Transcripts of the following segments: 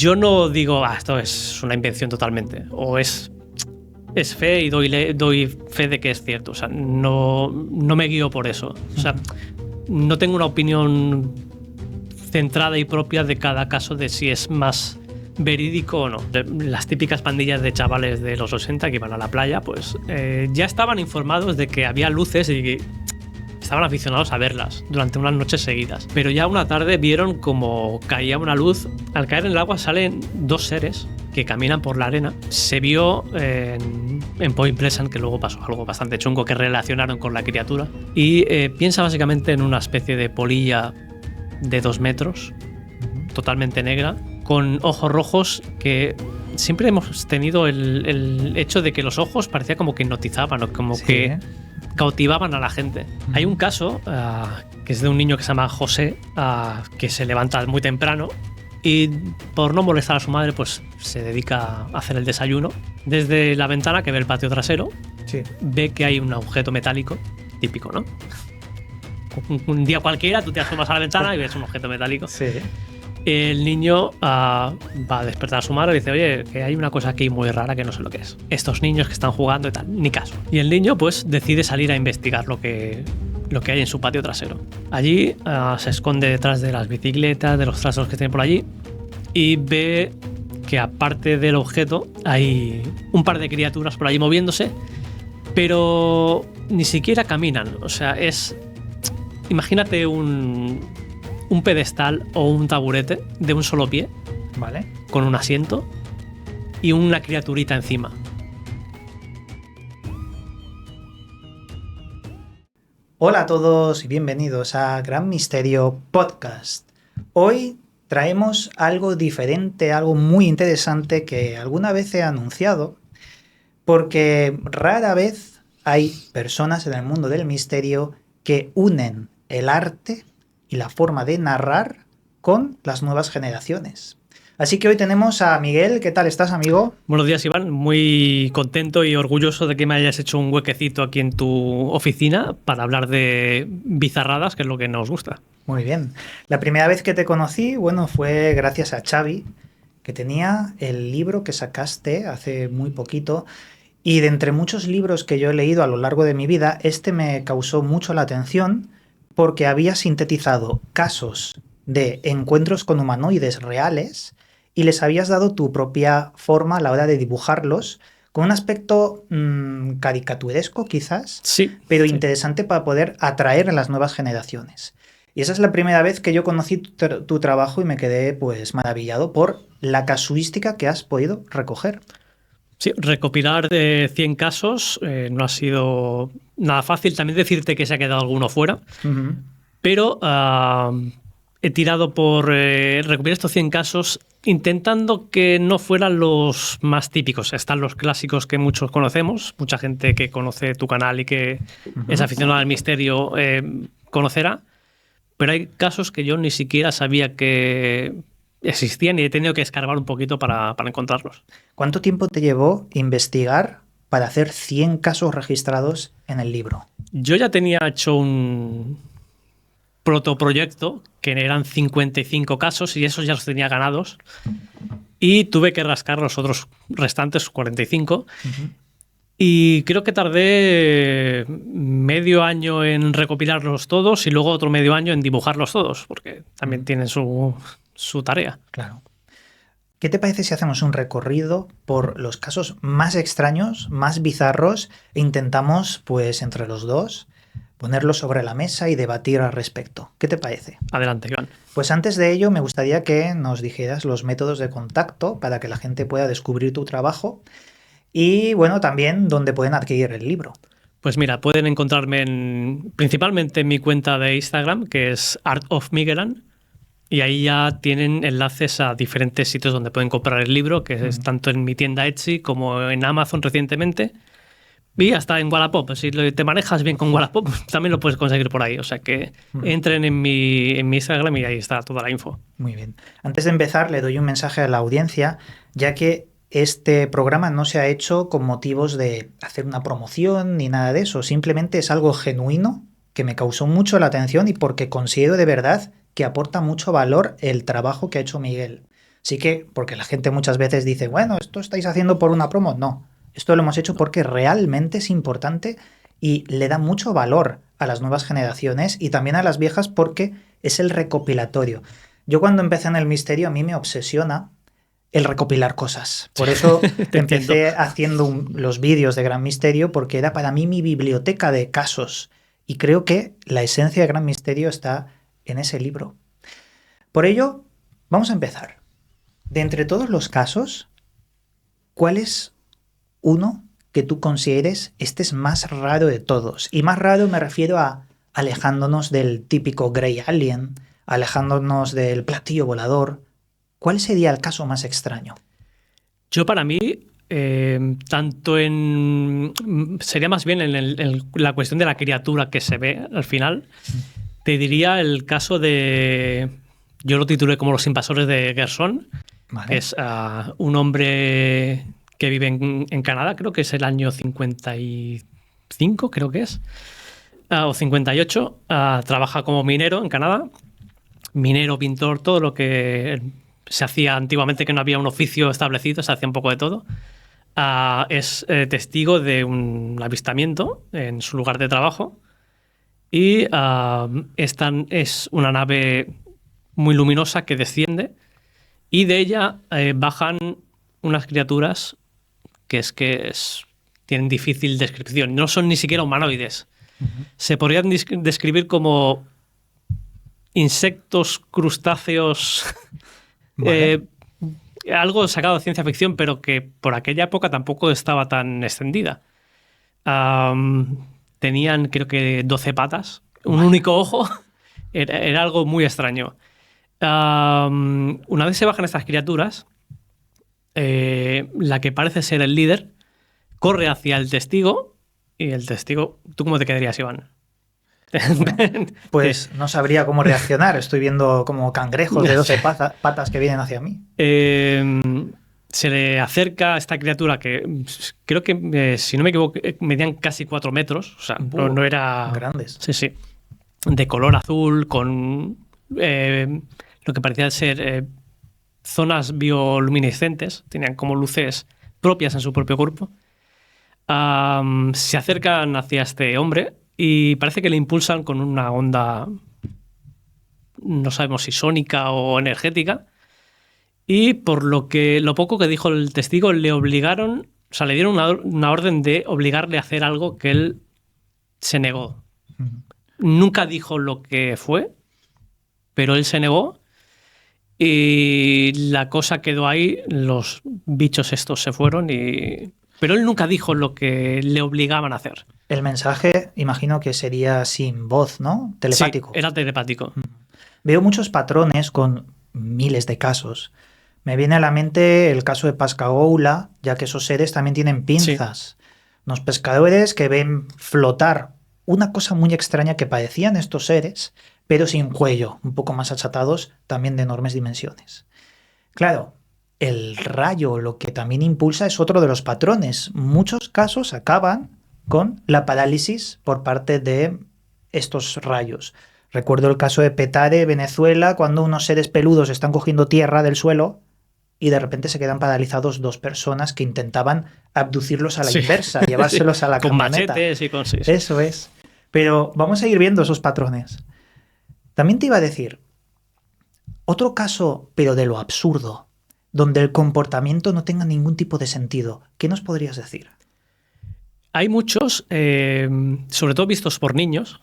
yo no digo, esto es una invención totalmente, o es fe y doy fe de que es cierto. O sea, no me guío por eso. O sea, no tengo una opinión centrada y propia de cada caso de si es más verídico o no. Las típicas pandillas de chavales de los 80 que iban a la playa, pues ya estaban informados de que había luces y que estaban aficionados a verlas durante unas noches seguidas. Pero ya una tarde vieron como caía una luz. Al caer en el agua salen dos seres que caminan por la arena. Se vio en Point Pleasant, que luego pasó algo bastante chungo, que relacionaron con la criatura. Y piensa básicamente en una especie de polilla de 2 metros, totalmente negra, con ojos rojos, que siempre hemos tenido el hecho de que los ojos parecía como que hipnotizaban o como que cautivaban a la gente. Hay un caso que es de un niño que se llama José, que se levanta muy temprano y por no molestar a su madre pues se dedica a hacer el desayuno. Desde la ventana que ve el patio trasero, ve que hay un objeto metálico, típico, ¿no? Un día cualquiera tú te asomas a la ventana y ves un objeto metálico. Sí. El niño va a despertar a su madre y dice, oye, que hay una cosa aquí muy rara que no sé lo que es. Estos niños que están jugando y tal, ni caso. Y el niño pues decide salir a investigar lo que hay en su patio trasero. Allí se esconde detrás de las bicicletas, de los trastos que tiene por allí, y ve que aparte del objeto hay un par de criaturas por allí moviéndose, pero ni siquiera caminan. O sea, imagínate un pedestal o un taburete de un solo pie, ¿vale?, con un asiento y una criaturita encima. Hola a todos y bienvenidos a Gran Misterio Podcast. Hoy traemos algo diferente, algo muy interesante que alguna vez he anunciado, porque rara vez hay personas en el mundo del misterio que unen el arte y la forma de narrar con las nuevas generaciones. Así que hoy tenemos a Miguel. ¿Qué tal estás, amigo? Buenos días, Iván. Muy contento y orgulloso de que me hayas hecho un huequecito aquí en tu oficina para hablar de bizarradas, que es lo que nos gusta. Muy bien. La primera vez que te conocí, fue gracias a Xavi, que tenía el libro que sacaste hace muy poquito. Y de entre muchos libros que yo he leído a lo largo de mi vida, este me causó mucho la atención, porque había sintetizado casos de encuentros con humanoides reales y les habías dado tu propia forma a la hora de dibujarlos, con un aspecto caricaturesco quizás, pero interesante para poder atraer a las nuevas generaciones. Y esa es la primera vez que yo conocí tu trabajo y me quedé pues maravillado por la casuística que has podido recoger. Sí, recopilar 100 casos no ha sido nada fácil. También decirte que se ha quedado alguno fuera. Uh-huh. Pero he tirado por recopilar estos 100 casos intentando que no fueran los más típicos. Están los clásicos que muchos conocemos. Mucha gente que conoce tu canal y que es aficionada al misterio conocerá. Pero hay casos que yo ni siquiera sabía que existían y he tenido que escarbar un poquito para encontrarlos. ¿Cuánto tiempo te llevó investigar para hacer 100 casos registrados en el libro? Yo ya tenía hecho un protoproyecto que eran 55 casos y esos ya los tenía ganados y tuve que rascar los otros restantes 45. Uh-huh. Y creo que tardé medio año en recopilarlos todos y luego otro medio año en dibujarlos todos, porque también tienen su tarea. Claro. ¿Qué te parece si hacemos un recorrido por los casos más extraños, más bizarros, e intentamos, pues, entre los dos, ponerlos sobre la mesa y debatir al respecto? ¿Qué te parece? Adelante, Iván. Pues antes de ello, me gustaría que nos dijeras los métodos de contacto para que la gente pueda descubrir tu trabajo y, también dónde pueden adquirir el libro. Pues mira, pueden encontrarme principalmente en mi cuenta de Instagram, que es Art of Miguelan. Y ahí ya tienen enlaces a diferentes sitios donde pueden comprar el libro, que es tanto en mi tienda Etsy como en Amazon recientemente. Y hasta en Wallapop. Si te manejas bien con Wallapop, también lo puedes conseguir por ahí. O sea que entren en mi Instagram y ahí está toda la info. Muy bien. Antes de empezar, le doy un mensaje a la audiencia, ya que este programa no se ha hecho con motivos de hacer una promoción ni nada de eso. Simplemente es algo genuino que me causó mucho la atención y porque considero de verdad que aporta mucho valor el trabajo que ha hecho Miguel. Sí que, porque la gente muchas veces dice, bueno, esto estáis haciendo por una promo. No, esto lo hemos hecho porque realmente es importante y le da mucho valor a las nuevas generaciones y también a las viejas porque es el recopilatorio. Yo cuando empecé en el misterio a mí me obsesiona el recopilar cosas. Por eso Te entiendo. empecé haciendo los vídeos de Gran Misterio porque era para mí mi biblioteca de casos. Y creo que la esencia de Gran Misterio está en ese libro. Por ello, vamos a empezar. De entre todos los casos, ¿cuál es uno que tú consideres este es más raro de todos? Y más raro me refiero a alejándonos del típico Grey Alien, alejándonos del platillo volador. ¿Cuál sería el caso más extraño? Yo para mí, tanto en... Sería más bien en la cuestión de la criatura que se ve al final. Te diría el caso de... Yo lo titulé como Los invasores de Gerson, Vale. que es un hombre que vive en Canadá, creo que es el año 55, creo que es, o 58. Trabaja como minero en Canadá. Minero, pintor, todo lo que se hacía antiguamente, que no había un oficio establecido, se hacía un poco de todo. Es testigo de un avistamiento en su lugar de trabajo y es una nave muy luminosa que desciende y de ella bajan unas criaturas tienen difícil descripción. No son ni siquiera humanoides. Se podrían describir como insectos, crustáceos, Vale. algo sacado de ciencia ficción, pero que por aquella época tampoco estaba tan extendida. Tenían, creo que, 12 patas, un único ojo. Era algo muy extraño. Una vez se bajan estas criaturas, la que parece ser el líder corre hacia el testigo y el testigo... ¿Tú cómo te quedarías, Iván? Pues no sabría cómo reaccionar. Estoy viendo como cangrejos de 12 patas que vienen hacia mí. Se le acerca a esta criatura que creo que, si no me equivoco, medían casi 4 metros. O sea, no era... Grandes. Sí, sí. De color azul, con lo que parecía ser zonas bioluminescentes. Tenían como luces propias en su propio cuerpo. Se acercan hacia este hombre y parece que le impulsan con una onda, no sabemos si sónica o energética, y por lo poco que dijo el testigo, le obligaron, o sea, le dieron una orden de obligarle a hacer algo que él se negó. Nunca dijo lo que fue, pero él se negó y la cosa quedó ahí, los bichos estos se fueron pero él nunca dijo lo que le obligaban a hacer. El mensaje, imagino que sería sin voz, ¿no? Telepático. Sí, era telepático. Veo muchos patrones con miles de casos. Me viene a la mente el caso de Pascagoula, ya que esos seres también tienen pinzas. Sí. Unos pescadores que ven flotar una cosa muy extraña que parecían estos seres, pero sin cuello, un poco más achatados, también de enormes dimensiones. Claro, el rayo lo que también impulsa es otro de los patrones. Muchos casos acaban con la parálisis por parte de estos rayos. Recuerdo el caso de Petare, Venezuela, cuando unos seres peludos están cogiendo tierra del suelo y de repente se quedan paralizados 2 personas que intentaban abducirlos a la inversa, llevárselos a la camioneta. Con machetes y con... Sí. Eso es. Pero vamos a ir viendo esos patrones. También te iba a decir, otro caso, pero de lo absurdo, donde el comportamiento no tenga ningún tipo de sentido. ¿Qué nos podrías decir? Hay muchos, sobre todo vistos por niños,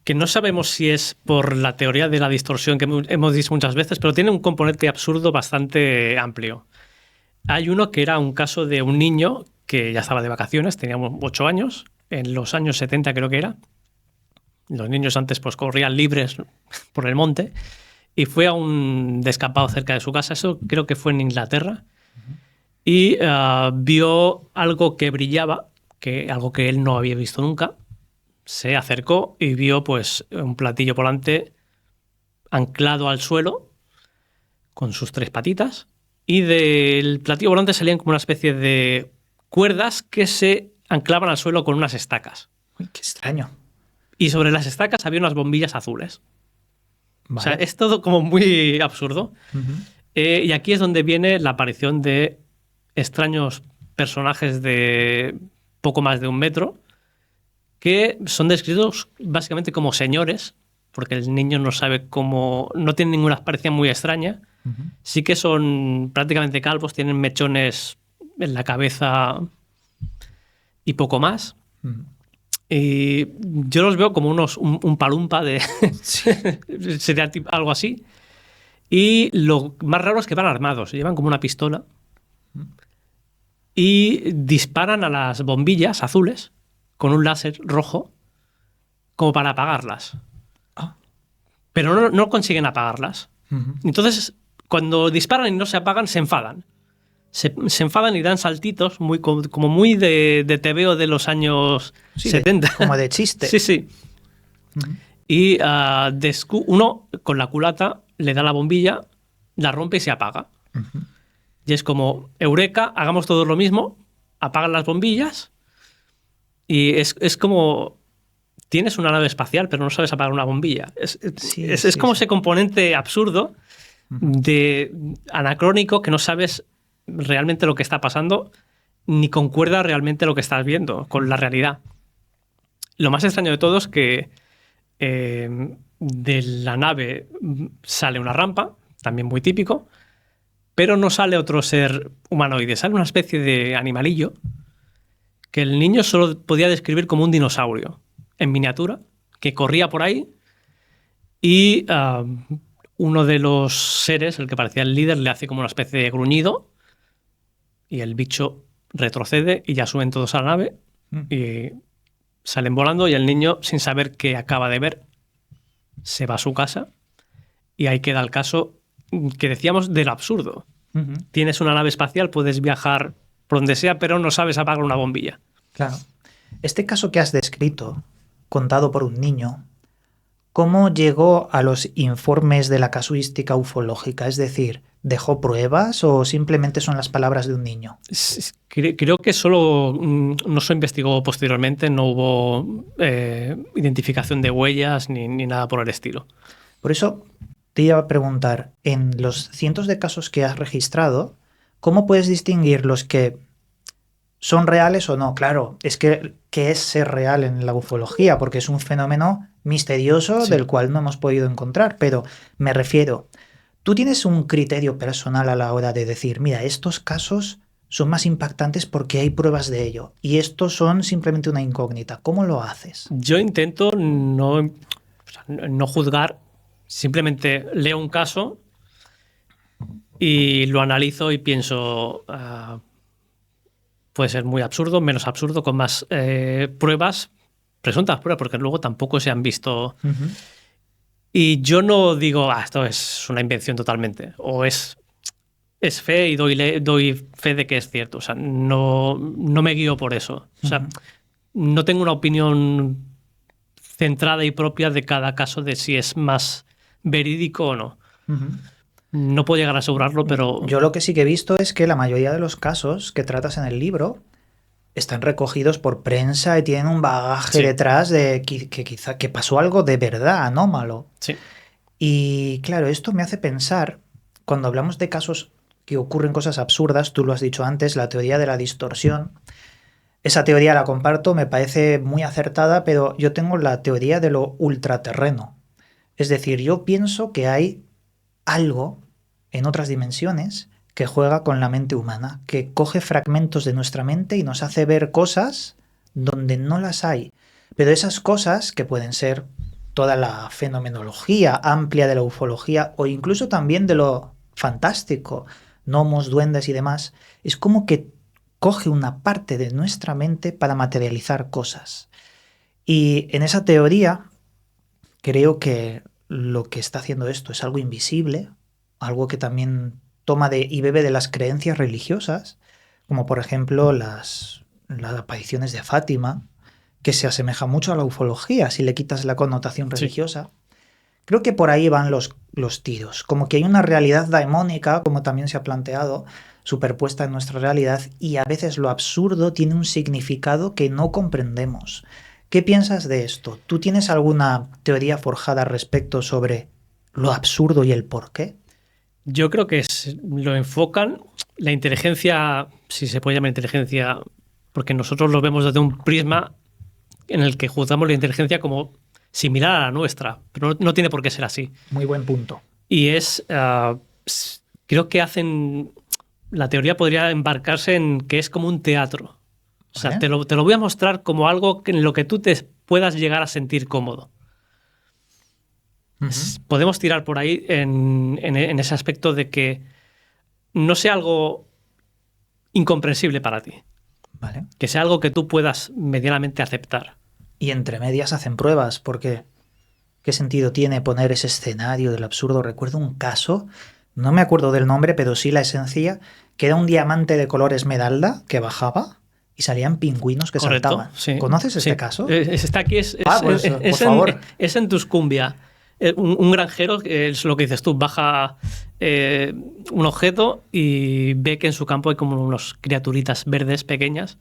que no sabemos si es por la teoría de la distorsión que hemos dicho muchas veces, pero tiene un componente absurdo bastante amplio. Hay uno que era un caso de un niño que ya estaba de vacaciones, tenía 8 años, en los años 70 creo que era. Los niños antes pues corrían libres por el monte y fue a un descampado cerca de su casa, eso creo que fue en Inglaterra, y vio algo que brillaba, algo que él no había visto nunca. Se acercó y vio pues un platillo volante anclado al suelo con sus 3 patitas y del platillo volante salían como una especie de cuerdas que se anclaban al suelo con unas estacas. Uy, qué extraño. Y sobre las estacas había unas bombillas azules. Vale. O sea, es todo como muy absurdo. Y aquí es donde viene la aparición de extraños personajes de poco más de 1 metro que son descritos básicamente como señores, porque el niño no sabe cómo, no tiene ninguna aparición muy extraña. Sí que son prácticamente calvos, tienen mechones en la cabeza y poco más. Y yo los veo como un palumpa de... sería algo así. Y lo más raro es que van armados, llevan como una pistola y disparan a las bombillas azules con un láser rojo como para apagarlas. Pero no consiguen apagarlas. Entonces, cuando disparan y no se apagan, se enfadan. Se enfadan y dan saltitos como muy de TVO de los años 70. Como de chiste. Sí, sí. Y uno con la culata le da la bombilla, la rompe y se apaga. Y es como, eureka, hagamos todos lo mismo, apagan las bombillas y es como... Tienes una nave espacial, pero no sabes apagar una bombilla. Es como ese componente absurdo, anacrónico, que no sabes realmente lo que está pasando, ni concuerda realmente lo que estás viendo con la realidad. Lo más extraño de todo es que de la nave sale una rampa, también muy típico, pero no sale otro ser humanoide, sale una especie de animalillo que el niño solo podía describir como un dinosaurio en miniatura, que corría por ahí y uno de los seres, el que parecía el líder, le hace como una especie de gruñido y el bicho retrocede y ya suben todos a la nave y salen volando y el niño, sin saber qué acaba de ver, se va a su casa y ahí queda el caso que decíamos del absurdo. Tienes una nave espacial, puedes viajar por donde sea, pero no sabes apagar una bombilla. Claro. Este caso que has descrito, contado por un niño, ¿cómo llegó a los informes de la casuística ufológica? Es decir, ¿dejó pruebas o simplemente son las palabras de un niño? Creo que solo no se investigó posteriormente, no hubo identificación de huellas ni nada por el estilo. Por eso te iba a preguntar, en los cientos de casos que has registrado, ¿cómo puedes distinguir los que son reales o no? Claro, es que ¿qué es ser real en la ufología? Porque es un fenómeno misterioso del cual no hemos podido encontrar, pero me refiero, ¿tú tienes un criterio personal a la hora de decir, mira, estos casos son más impactantes porque hay pruebas de ello y estos son simplemente una incógnita? ¿Cómo lo haces? Yo intento no juzgar, simplemente leo un caso y lo analizo y pienso... puede ser muy absurdo, menos absurdo, con más pruebas, presuntas pruebas, porque luego tampoco se han visto. Y yo no digo, esto es una invención totalmente, o es fe y doy fe de que es cierto. O sea, no me guío por eso. O sea, no tengo una opinión centrada y propia de cada caso de si es más verídico o no. No puedo llegar a asegurarlo, pero... Yo lo que sí que he visto es que la mayoría de los casos que tratas en el libro están recogidos por prensa y tienen un bagaje detrás de que pasó algo de verdad anómalo. Sí. Y claro, esto me hace pensar, cuando hablamos de casos que ocurren cosas absurdas, tú lo has dicho antes, la teoría de la distorsión. Esa teoría la comparto, me parece muy acertada, pero yo tengo la teoría de lo ultraterreno. Es decir, yo pienso que hay algo en otras dimensiones que juega con la mente humana, que coge fragmentos de nuestra mente y nos hace ver cosas donde no las hay. Pero esas cosas, que pueden ser toda la fenomenología amplia de la ufología o incluso también de lo fantástico, gnomos, duendes y demás, es como que coge una parte de nuestra mente para materializar cosas. Y en esa teoría creo que lo que está haciendo esto es algo invisible, algo que también toma y bebe de las creencias religiosas, como por ejemplo las apariciones de Fátima, que se asemeja mucho a la ufología si le quitas la connotación religiosa. Creo que por ahí van los tiros, como que hay una realidad daemónica, como también se ha planteado, superpuesta en nuestra realidad, y a veces lo absurdo tiene un significado que no comprendemos. ¿Qué piensas de esto? ¿Tú tienes alguna teoría forjada respecto sobre lo absurdo y el por qué? Yo creo que lo enfocan, la inteligencia, si se puede llamar inteligencia, porque nosotros lo vemos desde un prisma en el que juzgamos la inteligencia como similar a la nuestra, pero no tiene por qué ser así. Muy buen punto. Y creo que la teoría podría embarcarse en que es como un teatro. O sea, ¿Vale? te lo voy a mostrar como algo en lo que tú te puedas llegar a sentir cómodo. Ujú. Podemos tirar por ahí en ese aspecto de que no sea algo incomprensible para ti, Vale. que sea algo que tú puedas medianamente aceptar. Y entre medias hacen pruebas, porque ¿qué sentido tiene poner ese escenario del absurdo? Recuerdo un caso, no me acuerdo del nombre, pero sí la esencia, que era un diamante de color esmeralda que bajaba y salían pingüinos que Correcto, saltaban. sí. ¿Conoces Sí. este caso? Está aquí, Pues, por favor. es en Tuscumbia. Un granjero, es lo que dices tú, baja un objeto y ve que en su campo hay como unos criaturitas verdes pequeñas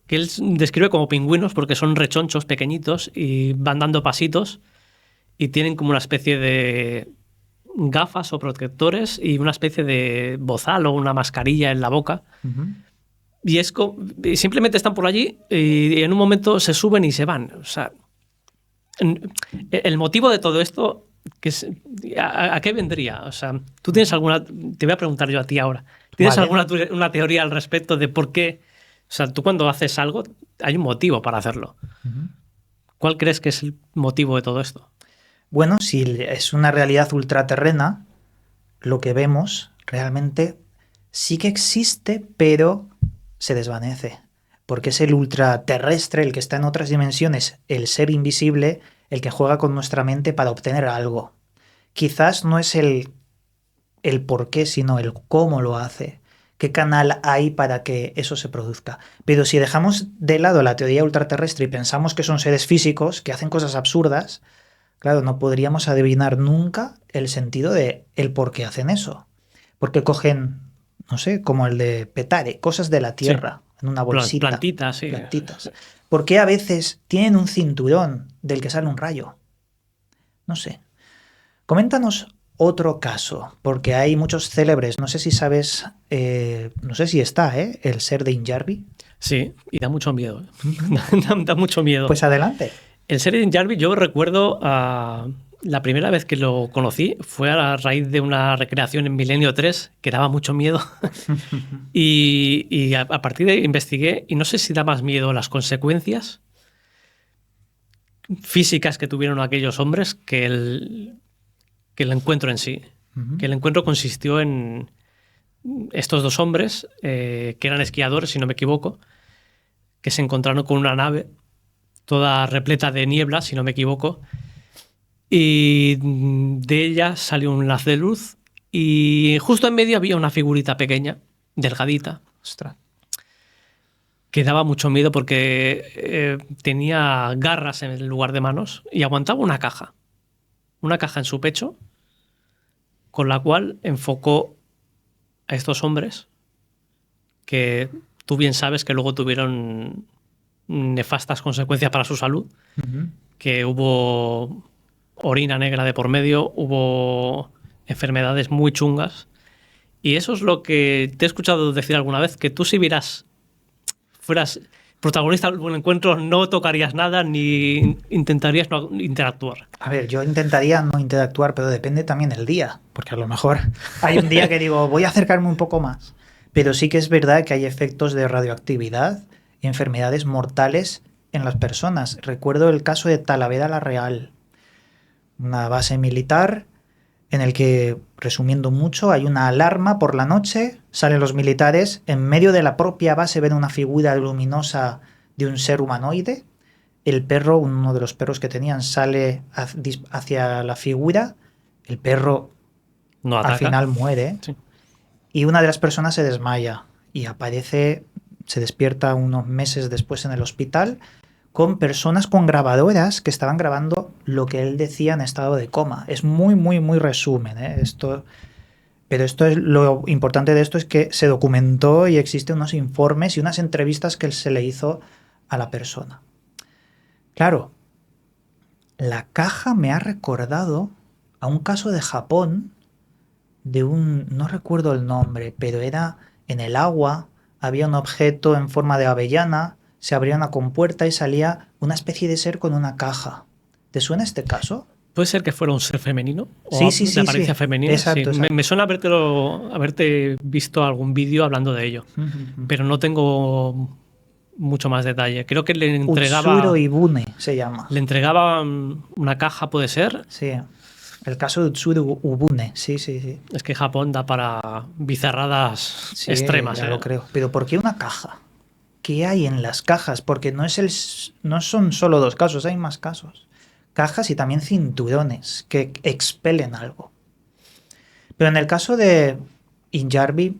que él describe como pingüinos porque son rechonchos pequeñitos y van dando pasitos y tienen como una especie de gafas o protectores y una especie de bozal o una mascarilla en la boca. Ujú. Y simplemente están por allí y en un momento se suben y se van. O sea, el motivo de todo esto, ¿a qué vendría? O sea, ¿tú tienes alguna? Te voy a preguntar yo a ti ahora. ¿Tienes Vale. alguna una teoría al respecto de por qué? O sea, tú cuando haces algo, hay un motivo para hacerlo. Ujú. ¿Cuál crees que es el motivo de todo esto? Bueno, si es una realidad ultraterrena, lo que vemos realmente sí que existe, pero se desvanece. Porque es el ultraterrestre, el que está en otras dimensiones, el ser invisible, el que juega con nuestra mente para obtener algo. Quizás no es el por qué, sino el cómo lo hace. ¿Qué canal hay para que eso se produzca? Pero si dejamos de lado la teoría ultraterrestre y pensamos que son seres físicos que hacen cosas absurdas, claro, no podríamos adivinar nunca el sentido de el por qué hacen eso. Porque cogen, no sé, como el de Petare, cosas de la Sí. tierra, en una bolsita. Plantitas, sí. Plantitas. ¿Por qué a veces tienen un cinturón del que sale un rayo? No sé. Coméntanos otro caso, porque hay muchos célebres. No sé si sabes, no sé si está, el ser de Injarvi. Sí, y da mucho miedo. Da mucho miedo. Pues adelante. El Sheridan Jarvis, yo recuerdo la primera vez que lo conocí fue a raíz de una recreación en Milenio 3 que daba mucho miedo. y a partir de ahí investigué y no sé si da más miedo las consecuencias físicas que tuvieron aquellos hombres que el encuentro en sí. Que el encuentro consistió en estos dos hombres, que eran esquiadores, si no me equivoco, que se encontraron con una nave toda repleta de niebla, si no me equivoco, y de ella salió un haz de luz y justo en medio había una figurita pequeña, delgadita, Ostras. que daba mucho miedo porque tenía garras en lugar de manos y aguantaba una caja en su pecho, con la cual enfocó a estos hombres que tú bien sabes que luego tuvieron nefastas consecuencias para su salud, que hubo orina negra de por medio, hubo enfermedades muy chungas. Y eso es lo que te he escuchado decir alguna vez, que tú si fueras protagonista del encuentro no tocarías nada ni intentarías no interactuar. A ver, yo intentaría no interactuar, pero depende también el día, porque a lo mejor hay un día que digo, voy a acercarme un poco más. Pero sí que es verdad que hay efectos de radioactividad y enfermedades mortales en las personas. Recuerdo el caso de Talavera la Real, una base militar en el que, resumiendo mucho, hay una alarma por la noche, salen los militares, en medio de la propia base ven una figura luminosa de un ser humanoide. El perro, uno de los perros que tenían, sale hacia la figura. El perro No al ataca. final muere. Sí. Y una de las personas se desmaya y aparece, se despierta unos meses después en el hospital con personas con grabadoras que estaban grabando lo que él decía en estado de coma. Es muy, muy, muy resumen, ¿eh? Pero esto es lo importante de esto es que se documentó y existen unos informes y unas entrevistas que se le hizo a la persona. Claro, la caja me ha recordado a un caso de Japón no recuerdo el nombre, pero era en el agua, había un objeto en forma de avellana, se abría una compuerta y salía una especie de ser con una caja. ¿Te suena este caso? ¿Puede ser que fuera un ser femenino? Sí, ¿O sí, de sí, apariencia sí. femenina? Sí, Exacto, exacto. me suena haberte visto algún vídeo hablando de ello, pero no tengo mucho más detalle. Creo que Utsuro Ibune se llama. le entregaba una caja, ¿puede ser? Sí, el caso de Utsuro Ibune, sí, sí, sí. Es que Japón da para bizarradas Sí, extremas. ya lo creo. Pero ¿por qué una caja? ¿Qué hay en las cajas? Porque no son solo dos casos, hay más casos. Cajas y también cinturones que expelen algo. Pero en el caso de Injarvi,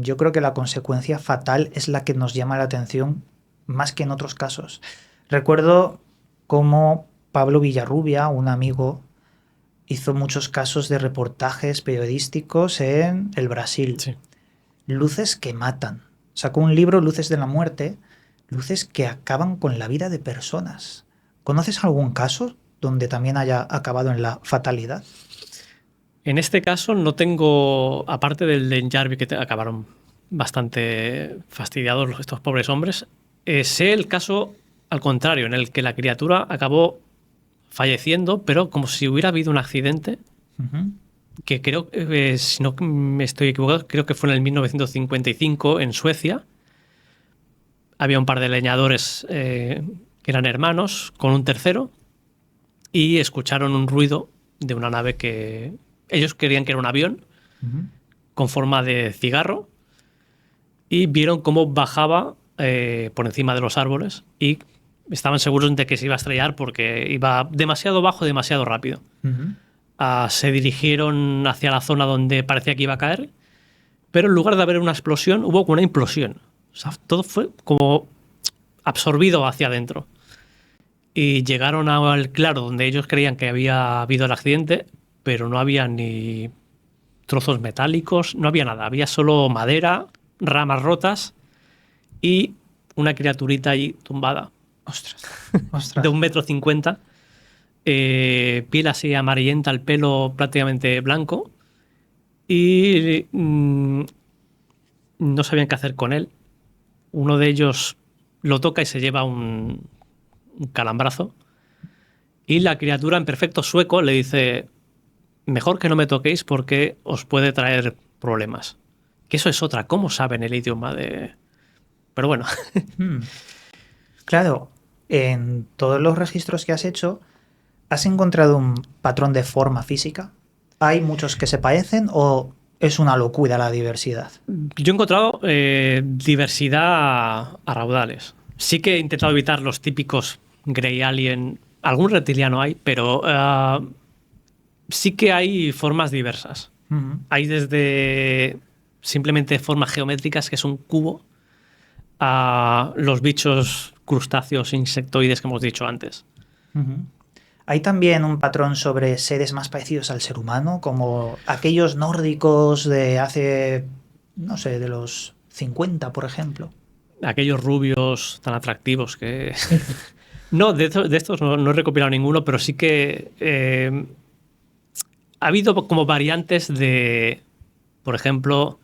yo creo que la consecuencia fatal es la que nos llama la atención más que en otros casos. Recuerdo cómo Pablo Villarrubia, un amigo, hizo muchos casos de reportajes periodísticos en el Brasil. Sí. Luces que matan. Sacó un libro, Luces de la Muerte, luces que acaban con la vida de personas. ¿Conoces algún caso donde también haya acabado en la fatalidad? En este caso no tengo, aparte del de Jarvis, que acabaron bastante fastidiados estos pobres hombres, sé el caso al contrario, en el que la criatura acabó falleciendo, pero como si hubiera habido un accidente, que creo, si no me estoy equivocado, creo que fue en el 1955 en Suecia. Había un par de leñadores que eran hermanos con un tercero y escucharon un ruido de una nave que ellos creían que era un avión con forma de cigarro y vieron cómo bajaba por encima de los árboles y estaban seguros de que se iba a estrellar porque iba demasiado bajo, demasiado rápido. Se dirigieron hacia la zona donde parecía que iba a caer, pero en lugar de haber una explosión, hubo una implosión. O sea, todo fue como absorbido hacia adentro. Y llegaron al claro donde ellos creían que había habido el accidente, pero no había ni trozos metálicos, no había nada. Había solo madera, ramas rotas y una criaturita ahí tumbada. Ostras. De 1,50 m. Piel así amarillenta, el pelo prácticamente blanco. Y no sabían qué hacer con él. Uno de ellos lo toca y se lleva un calambrazo. Y la criatura en perfecto sueco le dice: mejor que no me toquéis porque os puede traer problemas. Que eso es otra. ¿Cómo saben el idioma de...? Pero bueno. Claro, en todos los registros que has hecho, ¿has encontrado un patrón de forma física? ¿Hay muchos que se parecen o es una locura la diversidad? Yo he encontrado diversidad a raudales. Sí que he intentado evitar los típicos Grey Alien. Algún reptiliano hay, pero sí que hay formas diversas. Hay desde simplemente formas geométricas, que es un cubo, a los bichos crustáceos insectoides que hemos dicho antes. Hay también un patrón sobre seres más parecidos al ser humano, como aquellos nórdicos de hace, no sé, de los 50, por ejemplo. Aquellos rubios tan atractivos que... No, de estos no he recopilado ninguno, pero sí que ha habido como variantes de, por ejemplo,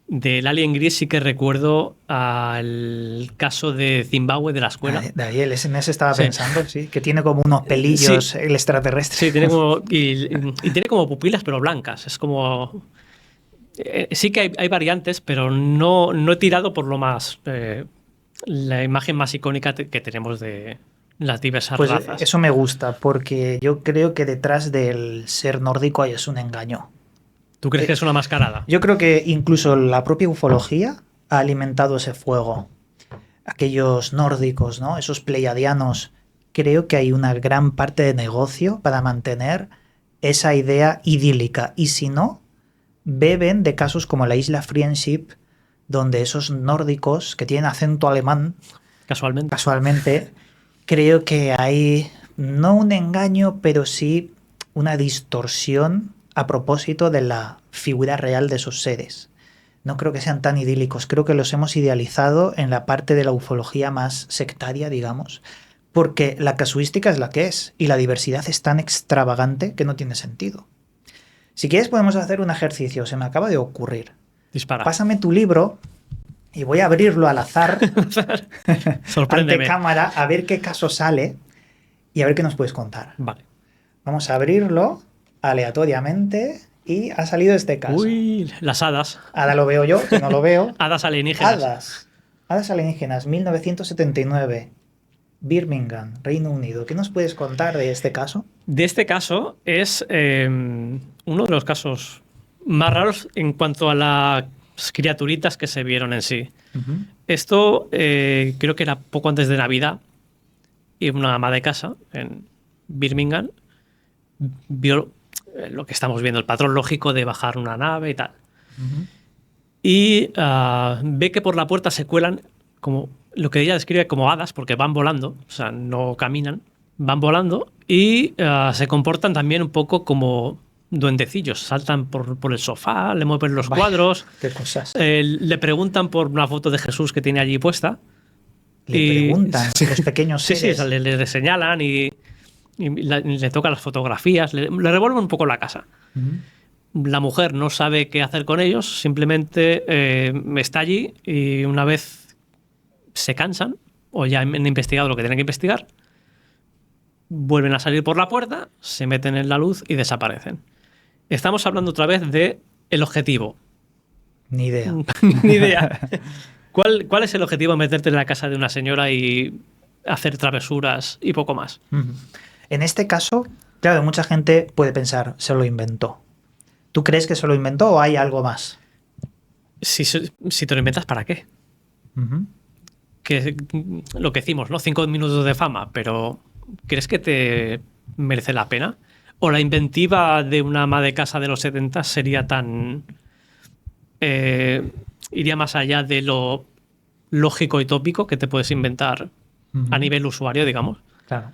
del Alien Gris. Sí que recuerdo al caso de Zimbabue de la escuela. De ahí en ese estaba pensando, sí, que tiene como unos pelillos, sí, el extraterrestre. Sí, tiene como, y tiene como pupilas, pero blancas. Es como... sí que hay variantes, pero no he tirado por lo más... la imagen más icónica que tenemos de las diversas razas. Eso me gusta, porque yo creo que detrás del ser nórdico hay un engaño. ¿Tú crees que es una mascarada? Yo creo que incluso la propia ufología ha alimentado ese fuego. Aquellos nórdicos, ¿no? Esos pleiadianos. Creo que hay una gran parte de negocio para mantener esa idea idílica. Y si no, beben de casos como la isla Friendship, donde esos nórdicos que tienen acento alemán, casualmente, creo que hay no un engaño, pero sí una distorsión a propósito de la figura real de esos seres. No creo que sean tan idílicos, creo que los hemos idealizado en la parte de la ufología más sectaria, digamos, porque la casuística es la que es y la diversidad es tan extravagante que no tiene sentido. Si quieres podemos hacer un ejercicio, se me acaba de ocurrir. Dispara. Pásame tu libro y voy a abrirlo al azar ante Sorpréndeme. cámara a ver qué caso sale y a ver qué nos puedes contar. Vale. Vamos a abrirlo aleatoriamente y ha salido este caso. Uy, las hadas. Ahora lo veo yo, que no lo veo. Hadas alienígenas. Hadas alienígenas, 1979. Birmingham, Reino Unido. ¿Qué nos puedes contar de este caso? De este caso es uno de los casos más raros en cuanto a las criaturitas que se vieron en sí. Esto creo que era poco antes de Navidad y una ama de casa en Birmingham vio lo que estamos viendo, el patrón lógico de bajar una nave y tal. Y ve que por la puerta se cuelan como lo que ella describe como hadas, porque van volando, o sea, no caminan, van volando y se comportan también un poco como duendecillos. Saltan por el sofá, le mueven los cuadros. Qué cosas. Le preguntan por una foto de Jesús que tiene allí puesta. Le preguntan los pequeños Sí, seres. sí, le señalan y le tocan las fotografías, le revuelven un poco la casa. La mujer no sabe qué hacer con ellos, simplemente está allí y una vez se cansan o ya han investigado lo que tienen que investigar, vuelven a salir por la puerta, se meten en la luz y desaparecen. Estamos hablando otra vez de el objetivo. Ni idea. Ni idea. ¿Cuál es el objetivo de meterte en la casa de una señora y hacer travesuras y poco más? En este caso, claro, mucha gente puede pensar, se lo inventó. ¿Tú crees que se lo inventó o hay algo más? Si te lo inventas, ¿para qué? Que lo que decimos, ¿no? 5 minutos de fama, pero ¿crees que te merece la pena? ¿O la inventiva de una ama de casa de los 70 sería tan... iría más allá de lo lógico y tópico que te puedes inventar a nivel usuario, digamos? Claro.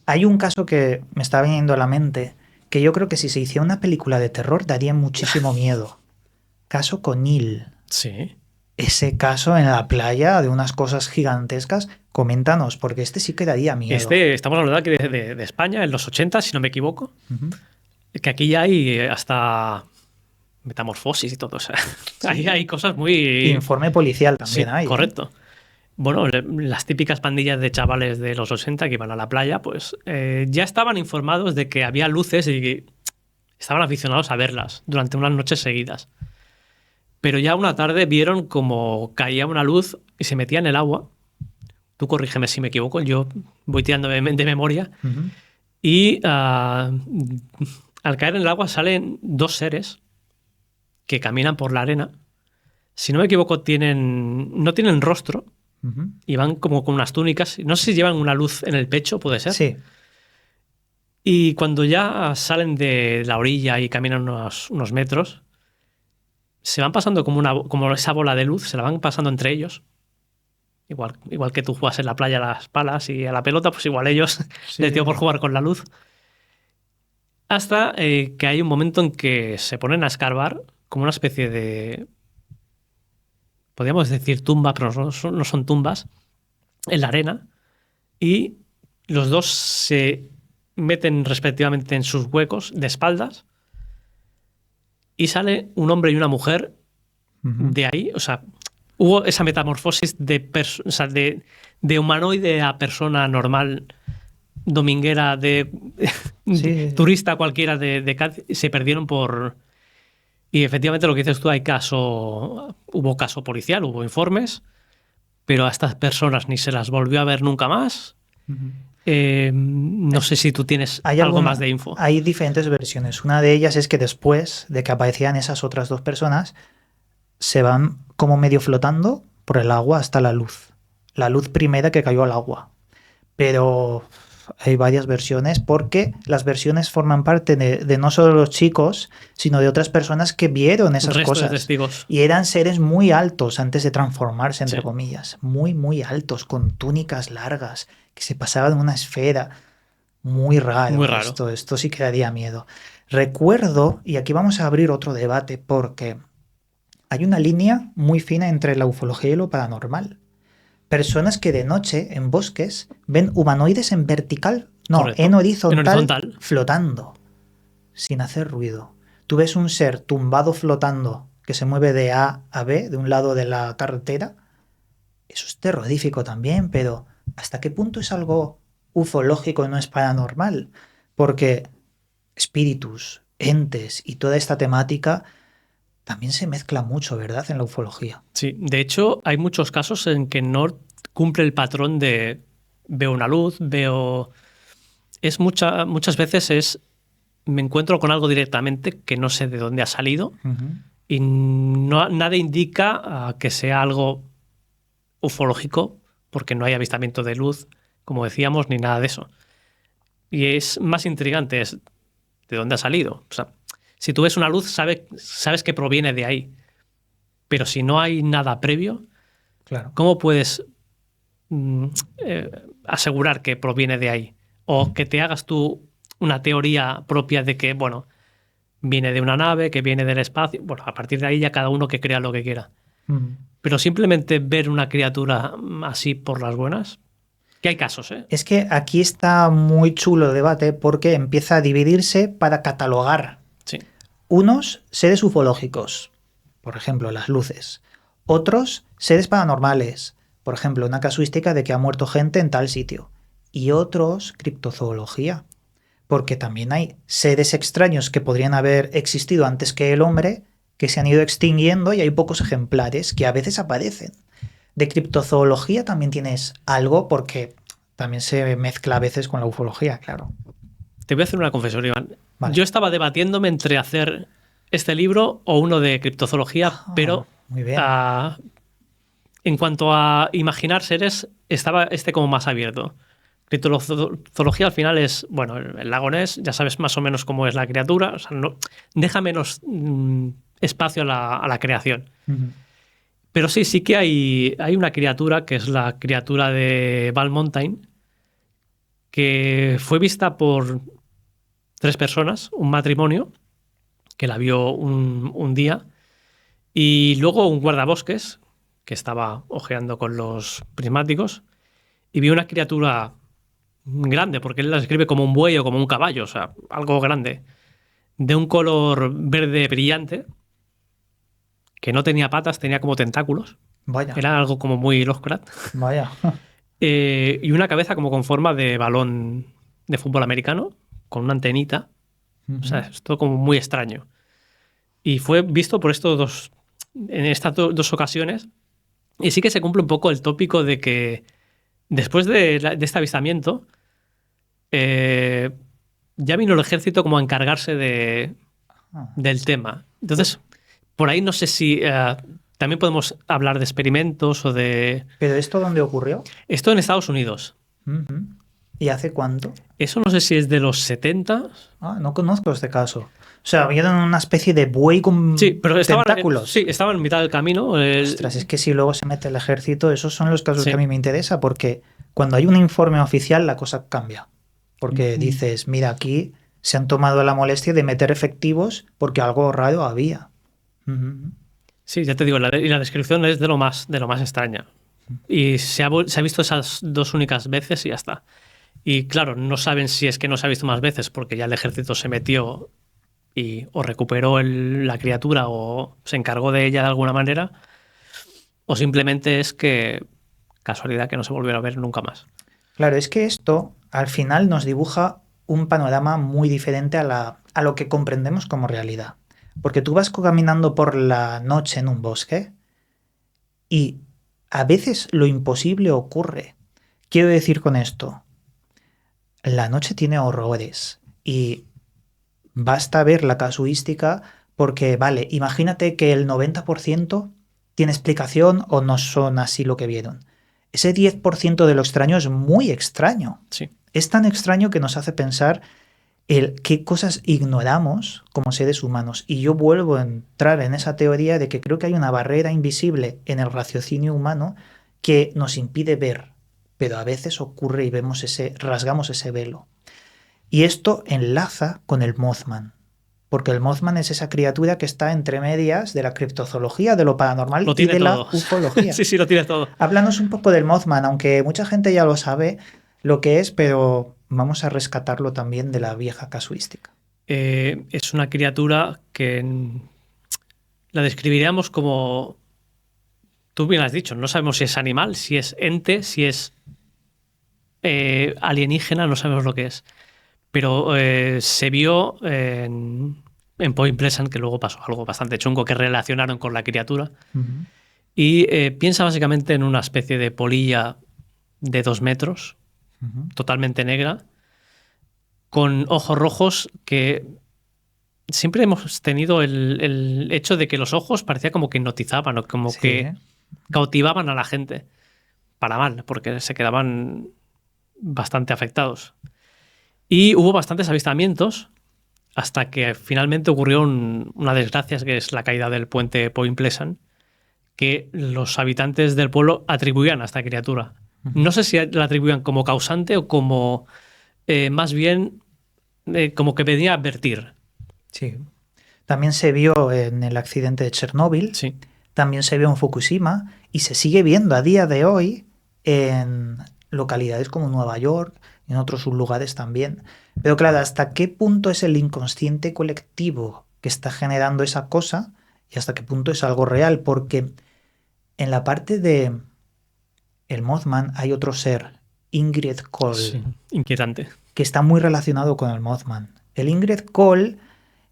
Hay un caso que me está viniendo a la mente que yo creo que si se hiciera una película de terror daría muchísimo miedo. Caso Conil. Sí. Ese caso en la playa de unas cosas gigantescas, coméntanos, porque este sí que daría miedo. Estamos hablando aquí de España, en los 80, si no me equivoco, que aquí ya hay hasta metamorfosis y todo. O sea, Sí. hay cosas muy... Informe policial también Sí, hay. correcto. Bueno, las típicas pandillas de chavales de los 80 que iban a la playa, pues ya estaban informados de que había luces y que estaban aficionados a verlas durante unas noches seguidas. Pero ya una tarde vieron como caía una luz y se metía en el agua. Tú corrígeme si me equivoco, yo voy tirando de memoria. Y al caer en el agua salen dos seres que caminan por la arena. Si no me equivoco, no tienen rostro y van como con unas túnicas. No sé si llevan una luz en el pecho, puede ser. Sí. Y cuando ya salen de la orilla y caminan unos metros, se van pasando como esa bola de luz, se la van pasando entre ellos. Igual que tú juegas en la playa a las palas y a la pelota, pues igual ellos les dio por jugar con la luz. Hasta que hay un momento en que se ponen a escarbar como una especie de... podríamos decir tumba, pero no son tumbas, en la arena. Y los dos se meten respectivamente en sus huecos de espaldas. Y sale un hombre y una mujer de ahí. O sea, hubo esa metamorfosis de humanoide a persona normal, dominguera, de turista cualquiera de Cádiz. Se perdieron por... Y efectivamente lo que dices tú, hubo caso policial, hubo informes, pero a estas personas ni se las volvió a ver nunca más. No sé si tú tienes algo más de info. Hay diferentes versiones. Una de ellas es que después de que aparecían esas otras dos personas, se van como medio flotando por el agua hasta la luz. La luz primera que cayó al agua. Pero hay varias versiones porque las versiones forman parte de no solo los chicos, sino de otras personas que vieron esas cosas. De testigos. Y eran seres muy altos antes de transformarse, entre comillas. Muy, muy altos, con túnicas largas, que se pasaban una esfera. Muy raro. Muy raro. Esto sí que daría miedo. Recuerdo, y aquí vamos a abrir otro debate, porque hay una línea muy fina entre la ufología y lo paranormal. Personas que de noche, en bosques, ven humanoides en vertical, no, correcto, en horizontal, flotando, sin hacer ruido. tú ves un ser tumbado flotando que se mueve de A a B, de un lado de la carretera, eso es terrorífico también, pero ¿hasta qué punto es algo ufológico y no es paranormal? Porque espíritus, entes y toda esta temática también se mezcla mucho, ¿verdad?, en la ufología. Sí, de hecho, hay muchos casos en que no cumple el patrón de veo una luz, veo... muchas veces me encuentro con algo directamente que no sé de dónde ha salido y nada indica que sea algo ufológico porque no hay avistamiento de luz, como decíamos, ni nada de eso. Y es más intrigante es de dónde ha salido. O sea, si tú ves una luz, sabes que proviene de ahí. Pero si no hay nada previo, claro, ¿cómo puedes asegurar que proviene de ahí? O que te hagas tú una teoría propia de que, bueno, viene de una nave, que viene del espacio. Bueno, a partir de ahí ya cada uno que crea lo que quiera. Pero simplemente ver una criatura así por las buenas, que hay casos, ¿eh? Es que aquí está muy chulo el debate porque empieza a dividirse para catalogar. Sí. Unos, seres ufológicos, por ejemplo, las luces. Otros, seres paranormales, por ejemplo, una casuística de que ha muerto gente en tal sitio. Y otros, criptozoología, porque también hay seres extraños que podrían haber existido antes que el hombre, que se han ido extinguiendo y hay pocos ejemplares que a veces aparecen. De criptozoología también tienes algo porque también se mezcla a veces con la ufología, claro. Te voy a hacer una confesión, Iván. Vale. Yo estaba debatiéndome entre hacer este libro o uno de criptozoología, pero muy bien. En cuanto a imaginar seres, estaba como más abierto. Criptozoología al final es, bueno, el lago Ness, ya sabes más o menos cómo es la criatura, o sea, no, deja menos espacio a la creación. Pero sí que hay una criatura que es la criatura de Val Mountain, que fue vista por 3 personas, un matrimonio, que la vio un día, y luego un guardabosques, que estaba ojeando con los prismáticos, y vio una criatura grande, porque él la describe como un buey o como un caballo, o sea, algo grande, de un color verde brillante, que no tenía patas, tenía como tentáculos. Vaya. Era algo como muy Lovecraft. Vaya. Y una cabeza como con forma de balón de fútbol americano, con una antenita. O sea, es todo como muy extraño. Y fue visto por en estas dos ocasiones. Y sí que se cumple un poco el tópico de que después de este avistamiento, ya vino el ejército como a encargarse del tema. Entonces, por ahí no sé si también podemos hablar de experimentos o de... ¿Pero esto dónde ocurrió? Esto en Estados Unidos. ¿Y hace cuánto? Eso no sé si es de los 70. No conozco este caso. O sea, vieron una especie de buey con tentáculos. Sí, estaba en mitad del camino. Ostras, es que si luego se mete el ejército, esos son los casos que a mí me interesa, porque cuando hay un informe oficial la cosa cambia. Porque dices, mira, aquí se han tomado la molestia de meter efectivos porque algo raro había. Sí, ya te digo, la descripción es de lo más extraña. Y se ha visto esas 2 únicas veces y ya está. Y claro, no saben si es que no se ha visto más veces porque ya el ejército se metió y o recuperó la criatura o se encargó de ella de alguna manera, o simplemente es que casualidad que no se volvió a ver nunca más. Claro, es que esto al final nos dibuja un panorama muy diferente a lo que comprendemos como realidad. Porque tú vas caminando por la noche en un bosque y a veces lo imposible ocurre. Quiero decir con esto, la noche tiene horrores y basta ver la casuística porque, vale, imagínate que el 90% tiene explicación o no son así lo que vieron. Ese 10% de lo extraño es muy extraño. Sí. Es tan extraño que nos hace pensar qué cosas ignoramos como seres humanos. Y yo vuelvo a entrar en esa teoría de que creo que hay una barrera invisible en el raciocinio humano que nos impide ver, pero a veces ocurre y rasgamos ese velo. Y esto enlaza con el Mothman, porque el Mothman es esa criatura que está entre medias de la criptozoología, de lo paranormal y de la ufología. Sí, lo tiene todo. Háblanos un poco del Mothman, aunque mucha gente ya lo sabe lo que es, pero vamos a rescatarlo también de la vieja casuística. es una criatura que la describiríamos como, tú bien has dicho, no sabemos si es animal, si es ente, si es alienígena, no sabemos lo que es. Pero se vio en Point Pleasant que luego pasó algo bastante chungo que relacionaron con la criatura. Ujú. Y piensa básicamente en una especie de polilla de 2 metros, Ujú. totalmente negra, con ojos rojos que siempre hemos tenido el hecho de que los ojos parecía como que hipnotizaban o como Sí. que cautivaban a la gente. Para mal, porque se quedaban bastante afectados. Y hubo bastantes avistamientos hasta que finalmente ocurrió una desgracia, que es la caída del puente Point Pleasant, que los habitantes del pueblo atribuían a esta criatura. Ujú. No sé si la atribuían como causante o como más bien como que venía a advertir. Sí. También se vio en el accidente de Chernóbil, Sí. también se vio en Fukushima y se sigue viendo a día de hoy en localidades como Nueva York y en otros lugares también. Pero claro, ¿hasta qué punto es el inconsciente colectivo que está generando esa cosa y hasta qué punto es algo real? Porque en la parte de el Mothman hay otro ser, Ingrid Cole, Sí. Inquietante. que está muy relacionado con el Mothman. El Ingrid Cole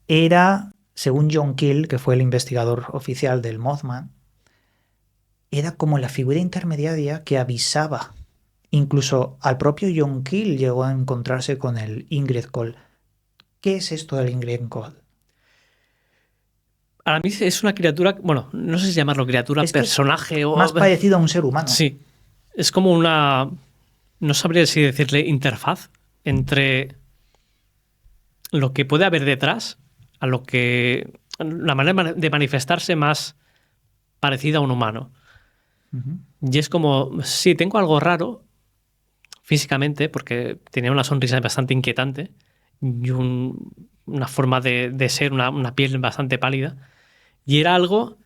era, según John Keel, que fue el investigador oficial del Mothman, era como la figura intermediaria que avisaba. Incluso al propio John Keel llegó a encontrarse con el Ingrid Cole. ¿Qué es esto del Ingrid Cole? A mí es una criatura, bueno, no sé si llamarlo criatura, Es que es personaje más o... parecido a un ser humano. Sí, es como una, no sabría si decirle interfaz entre lo que puede haber detrás a lo que, la manera de manifestarse más parecida a un humano. Ujú. Y es como, sí, tengo algo raro físicamente, porque tenía una sonrisa bastante inquietante y una forma de ser, una piel bastante pálida. Y era algo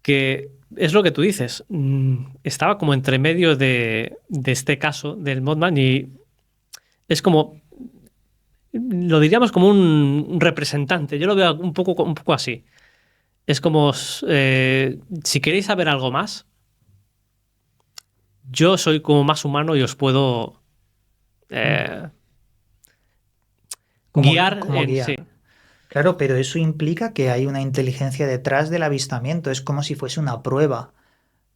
que es lo que tú dices. Estaba como entre medio de este caso del Mothman y es como, lo diríamos como un representante. Yo lo veo un poco así. Es como, si queréis saber algo más, yo soy como más humano y os puedo eh, guiar Como en sí. guía. Claro, pero eso implica que hay una inteligencia detrás del avistamiento. Es como si fuese una prueba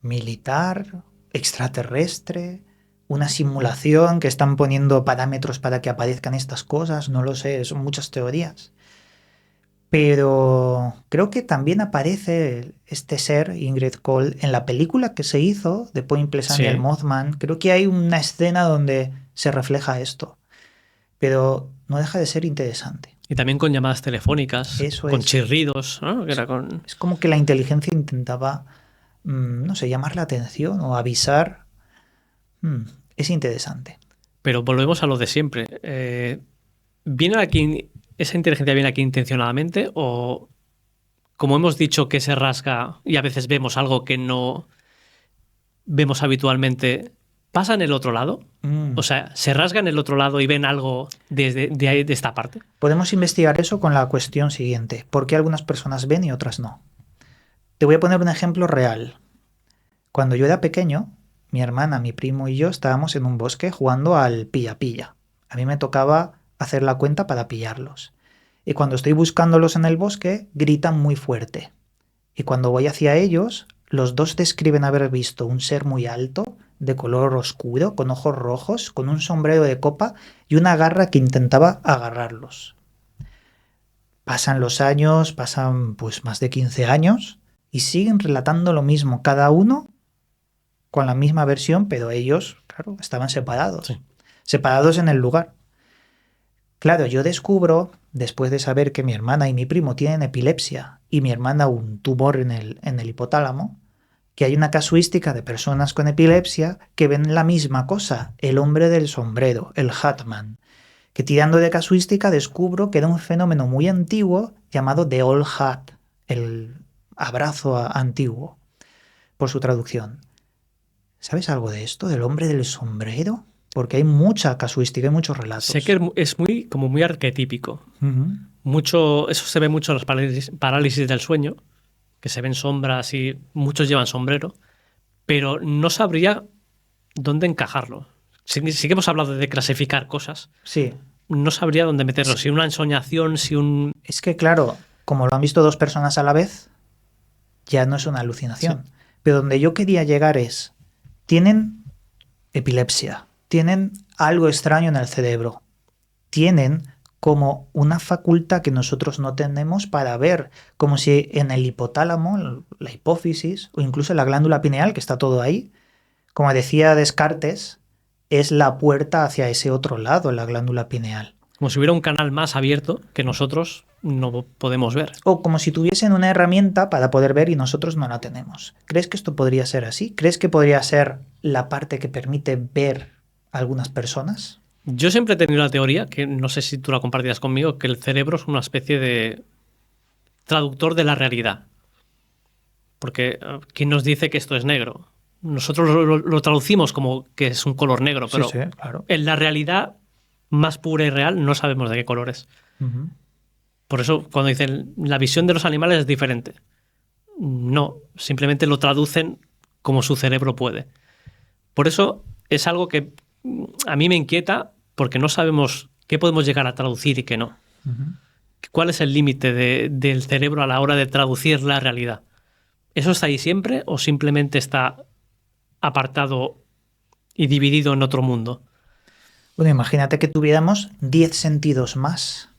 militar, extraterrestre, una simulación que están poniendo parámetros para que aparezcan estas cosas. No lo sé, son muchas teorías. Pero creo que también aparece este ser, Ingrid Cole, en la película que se hizo de Point Pleasant y el Sí. Mothman. Creo que hay una escena donde se refleja esto. Pero no deja de ser interesante. Y también con llamadas telefónicas, Eso con es. chirridos, ¿no? Que Es, era con... es como que la inteligencia intentaba, no sé, llamar la atención o avisar. Mm, es interesante. Pero volvemos a lo de siempre. ¿Viene aquí, esa inteligencia viene aquí intencionadamente o, como hemos dicho, que se rasga y a veces vemos algo que no vemos habitualmente, pasa en el otro lado? Mm. O sea, ¿se rasga en el otro lado y ven algo desde de, ahí, de esta parte? Podemos investigar eso con la cuestión siguiente. ¿Por qué algunas personas ven y otras no? Te voy a poner un ejemplo real. Cuando yo era pequeño, mi hermana, mi primo y yo estábamos en un bosque jugando al pilla-pilla. A mí me tocaba hacer la cuenta para pillarlos. Y cuando estoy buscándolos en el bosque, gritan muy fuerte. Y cuando voy hacia ellos, los dos describen haber visto un ser muy alto, de color oscuro, con ojos rojos, con un sombrero de copa y una garra que intentaba agarrarlos. Pasan los años, pasan pues más de 15 años y siguen relatando lo mismo, cada uno con la misma versión, pero ellos, claro, estaban separados, Sí. separados en el lugar. Claro, yo descubro, después de saber que mi hermana y mi primo tienen epilepsia y mi hermana un tumor en el hipotálamo, que hay una casuística de personas con epilepsia que ven la misma cosa, el hombre del sombrero, el Hatman, que tirando de casuística descubro que era un fenómeno muy antiguo llamado The Old Hat, el abrazo antiguo, por su traducción. ¿Sabes algo de esto, del hombre del sombrero? porque hay mucha casuística, hay muchos relatos. Sé que es muy, como muy arquetípico. Eso se ve mucho en las parálisis del sueño, que se ven sombras y muchos llevan sombrero, pero no sabría dónde encajarlo. Sí que hemos hablado de clasificar cosas. Sí. No sabría dónde meterlo. Si una ensoñación, si un... Es que, claro, como lo han visto dos personas a la vez, ya no es una alucinación. Sí. Pero donde yo quería llegar es, tienen epilepsia, tienen algo extraño en el cerebro, tienen como una facultad que nosotros no tenemos para ver, como si en el hipotálamo, la hipófisis, o incluso la glándula pineal, que está todo ahí, como decía Descartes, es la puerta hacia ese otro lado, la glándula pineal. Como si hubiera un canal más abierto que nosotros no podemos ver. O como si tuviesen una herramienta para poder ver y nosotros no la tenemos. ¿Crees que esto podría ser así? ¿Crees que podría ser la parte que permite ver a algunas personas? Yo siempre he tenido la teoría, que no sé si tú la compartirás conmigo, que el cerebro es una especie de traductor de la realidad. Porque ¿quién nos dice que esto es negro? Nosotros lo traducimos como que es un color negro, pero sí, claro. En la realidad más pura y real no sabemos de qué color es. Por eso cuando dicen la visión de los animales es diferente. No, simplemente lo traducen como su cerebro puede. Por eso es algo que a mí me inquieta, porque no sabemos qué podemos llegar a traducir y qué no. ¿Cuál es el límite del cerebro a la hora de traducir la realidad? ¿Eso está ahí siempre o simplemente está apartado y dividido en otro mundo? Bueno, imagínate que tuviéramos 10 sentidos más.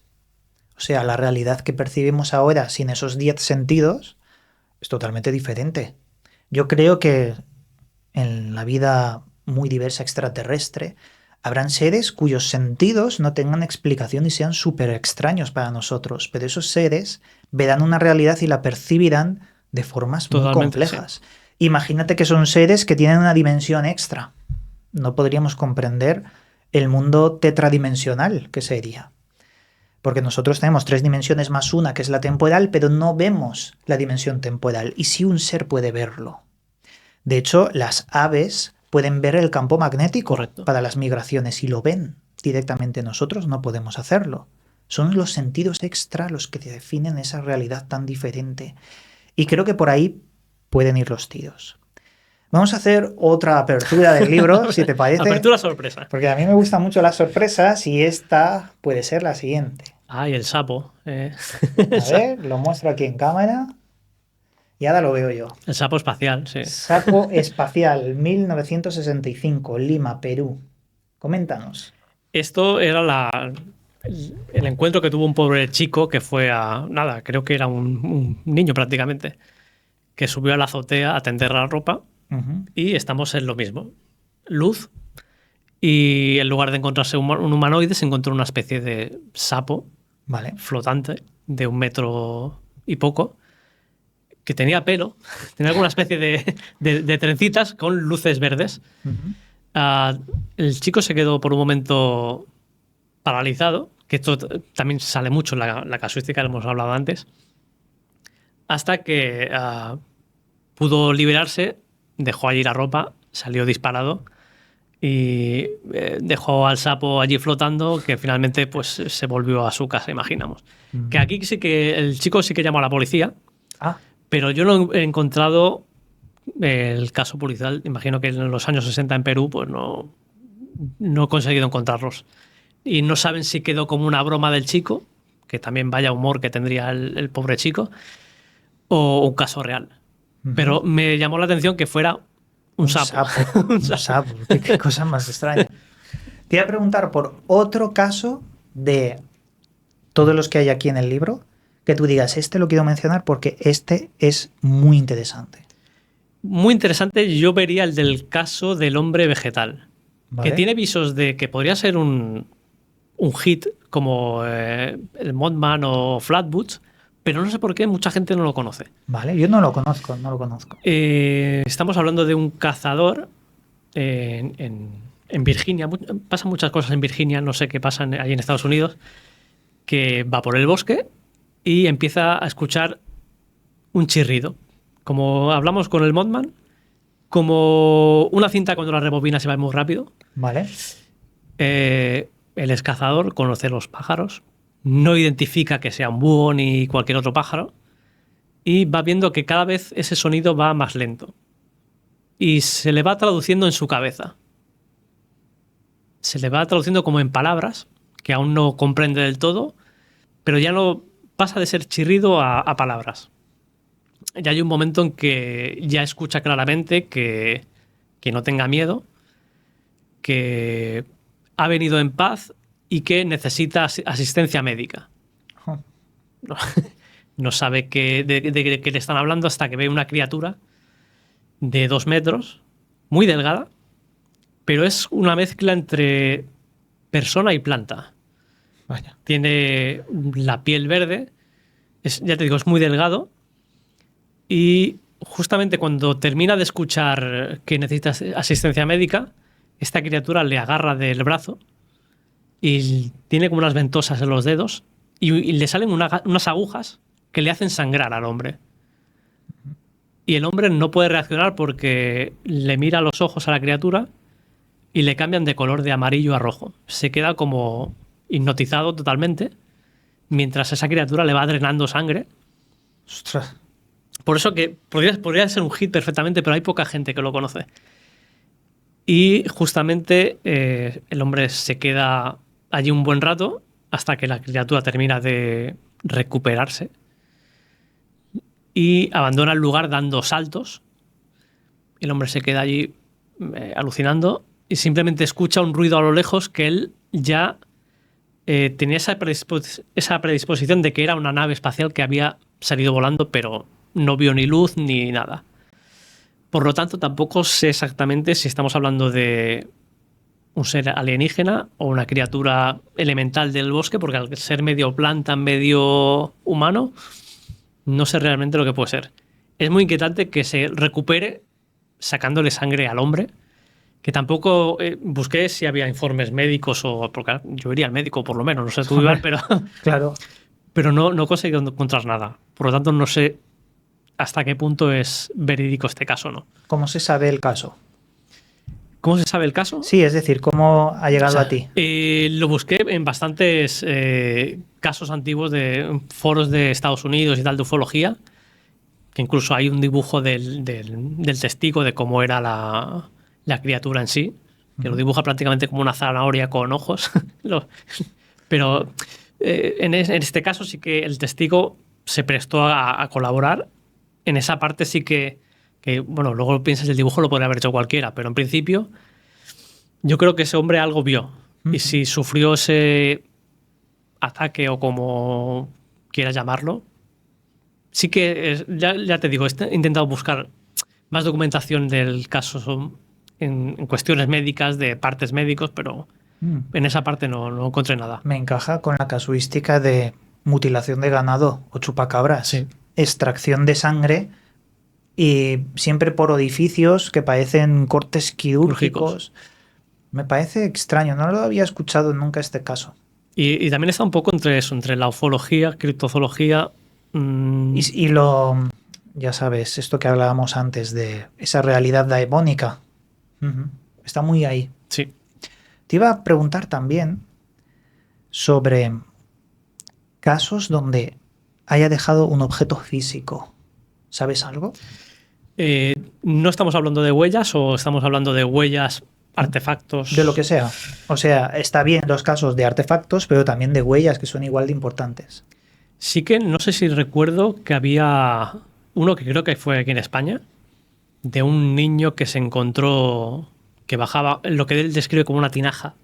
O sea, la realidad que percibimos ahora sin esos 10 sentidos es totalmente diferente. Yo creo que en la vida muy diversa extraterrestre habrán seres cuyos sentidos no tengan explicación y sean súper extraños para nosotros, pero esos seres verán una realidad y la percibirán de formas muy complejas. Sí. Imagínate que son seres que tienen una dimensión extra. No podríamos comprender el mundo tetradimensional que sería. Porque nosotros tenemos 3 dimensiones más una, que es la temporal, pero no vemos la dimensión temporal. Y sí un ser puede verlo. De hecho, las aves pueden ver el campo magnético. Correcto. Para las migraciones y lo ven directamente. Nosotros no podemos hacerlo. Son los sentidos extra los que definen esa realidad tan diferente. Y creo que por ahí pueden ir los tiros. Vamos a hacer otra apertura del libro, si te parece. Apertura sorpresa. Porque a mí me gustan mucho las sorpresas y esta puede ser la siguiente. Ay, el sapo. A ver, lo muestro aquí en cámara. Y ahora lo veo yo. El sapo espacial, sí. Sapo espacial, 1965, Lima, Perú. Coméntanos. Esto era el encuentro que tuvo un pobre chico que fue a... Nada, creo que era un niño prácticamente, que subió a la azotea a tender la ropa. Y estamos en lo mismo. Luz. Y en lugar de encontrarse un humanoide, se encontró una especie de sapo, vale, flotante de 1 metro y poco, que tenía pelo, tenía alguna especie de trencitas con luces verdes. El chico se quedó por un momento paralizado, que esto también sale mucho en la casuística que hemos hablado antes, hasta que pudo liberarse, dejó allí la ropa, salió disparado y dejó al sapo allí flotando, que finalmente pues se volvió a su casa, imaginamos. Que aquí sí que el chico sí que llamó a la policía, pero yo no he encontrado el caso policial. Imagino que en los años 60 en Perú pues no he conseguido encontrarlos. Y no saben si quedó como una broma del chico, que también vaya humor que tendría el pobre chico, o un caso real. Pero me llamó la atención que fuera un sapo. Un sapo. Qué cosa más extraña. Te iba a preguntar por otro caso de todos los que hay aquí en el libro, que tú digas, este lo quiero mencionar porque este es muy interesante. Muy interesante. Yo vería el del caso del hombre vegetal, ¿vale? Que tiene visos de que podría ser un hit como el Mothman o Flatwoods, pero no sé por qué mucha gente no lo conoce. Vale, yo no lo conozco. Estamos hablando de un cazador en Virginia. Pasan muchas cosas en Virginia, no sé qué pasa allí en Estados Unidos, que va por el bosque y empieza a escuchar un chirrido. Como hablamos con el Mothman, como una cinta cuando la rebobina se va muy rápido. Vale. El excazador conoce los pájaros, no identifica que sea un búho ni cualquier otro pájaro y va viendo que cada vez ese sonido va más lento y se le va traduciendo en su cabeza. Se le va traduciendo como en palabras que aún no comprende del todo, pero ya no pasa de ser chirrido a palabras. Ya hay un momento en que ya escucha claramente que no tenga miedo, que ha venido en paz y que necesita asistencia médica. Oh. No sabe de qué le están hablando hasta que ve una criatura de 2 metros, muy delgada, pero es una mezcla entre persona y planta. Vaya. Tiene la piel verde, ya te digo, es muy delgado y justamente cuando termina de escuchar que necesita asistencia médica, esta criatura le agarra del brazo y tiene como unas ventosas en los dedos y le salen unas agujas que le hacen sangrar al hombre. Y el hombre no puede reaccionar porque le mira a los ojos a la criatura y le cambian de color de amarillo a rojo. Se queda como hipnotizado totalmente mientras esa criatura le va drenando sangre. Ostras. Por eso que podría ser un hit perfectamente, pero hay poca gente que lo conoce. Y justamente el hombre se queda allí un buen rato hasta que la criatura termina de recuperarse y abandona el lugar dando saltos. El hombre se queda allí alucinando y simplemente escucha un ruido a lo lejos que él ya tenía esa predisposición de que era una nave espacial que había salido volando, pero no vio ni luz ni nada. Por lo tanto, tampoco sé exactamente si estamos hablando de un ser alienígena o una criatura elemental del bosque, porque al ser medio planta, medio humano, no sé realmente lo que puede ser. Es muy inquietante que se recupere sacándole sangre al hombre, que tampoco busqué si había informes médicos o... Porque yo iría al médico por lo menos, no sé tú, Iván, pero... Claro. Pero no conseguí encontrar nada. Por lo tanto, no sé hasta qué punto es verídico este caso o no. ¿Cómo se sabe el caso? ¿Cómo se sabe el caso? Sí, es decir, ¿cómo ha llegado a ti? Lo busqué en bastantes casos antiguos de foros de Estados Unidos y tal de ufología, que incluso hay un dibujo del testigo de cómo era la criatura en sí, que lo dibuja prácticamente como una zanahoria con ojos. Pero en este caso sí que el testigo se prestó a colaborar. En esa parte sí que, bueno, luego piensas el dibujo lo podría haber hecho cualquiera, pero en principio yo creo que ese hombre algo vio. Y si sufrió ese ataque o como quieras llamarlo, sí que, ya te digo, he intentado buscar más documentación del caso en cuestiones médicas, de partes médicos, pero en esa parte no encontré nada. Me encaja con la casuística de mutilación de ganado o chupacabras. Sí. Extracción de sangre y siempre por orificios que parecen cortes quirúrgicos. Me parece extraño, no lo había escuchado nunca este caso. Y también está un poco entre eso, entre la ufología, criptozoología. Y ya sabes, esto que hablábamos antes de esa realidad daemónica. Está muy ahí. Sí. Te iba a preguntar también sobre casos donde haya dejado un objeto físico. ¿Sabes algo? ¿No estamos hablando de huellas o estamos hablando de huellas, artefactos? De lo que sea. O sea, está bien los casos de artefactos, pero también de huellas que son igual de importantes. Sí que no sé si recuerdo que había uno que creo que fue aquí en España, de un niño que se encontró, que bajaba, lo que él describe como una tinaja,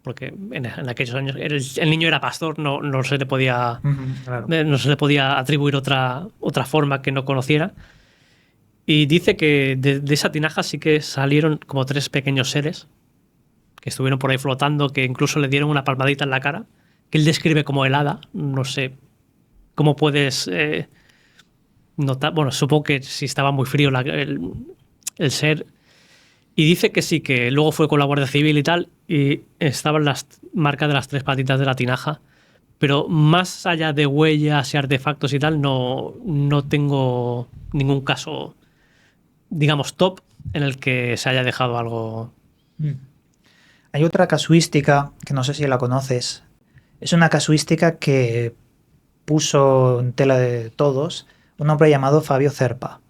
porque en aquellos años el niño era pastor, no se le podía, Claro. no se le podía atribuir otra forma que no conociera. Y dice que de esa tinaja sí que salieron como 3 pequeños seres que estuvieron por ahí flotando, que incluso le dieron una palmadita en la cara, que él describe como helada. No sé cómo puedes notar. Bueno, supongo que si estaba muy frío el ser. Y dice que sí, que luego fue con la Guardia Civil y tal, y estaban las marcas de las 3 patitas de la tinaja. Pero más allá de huellas y artefactos y tal, no tengo ningún caso, digamos, top en el que se haya dejado algo. Hay otra casuística que no sé si la conoces. Es una casuística que puso en tela de todos un hombre llamado Fabio Cerpa.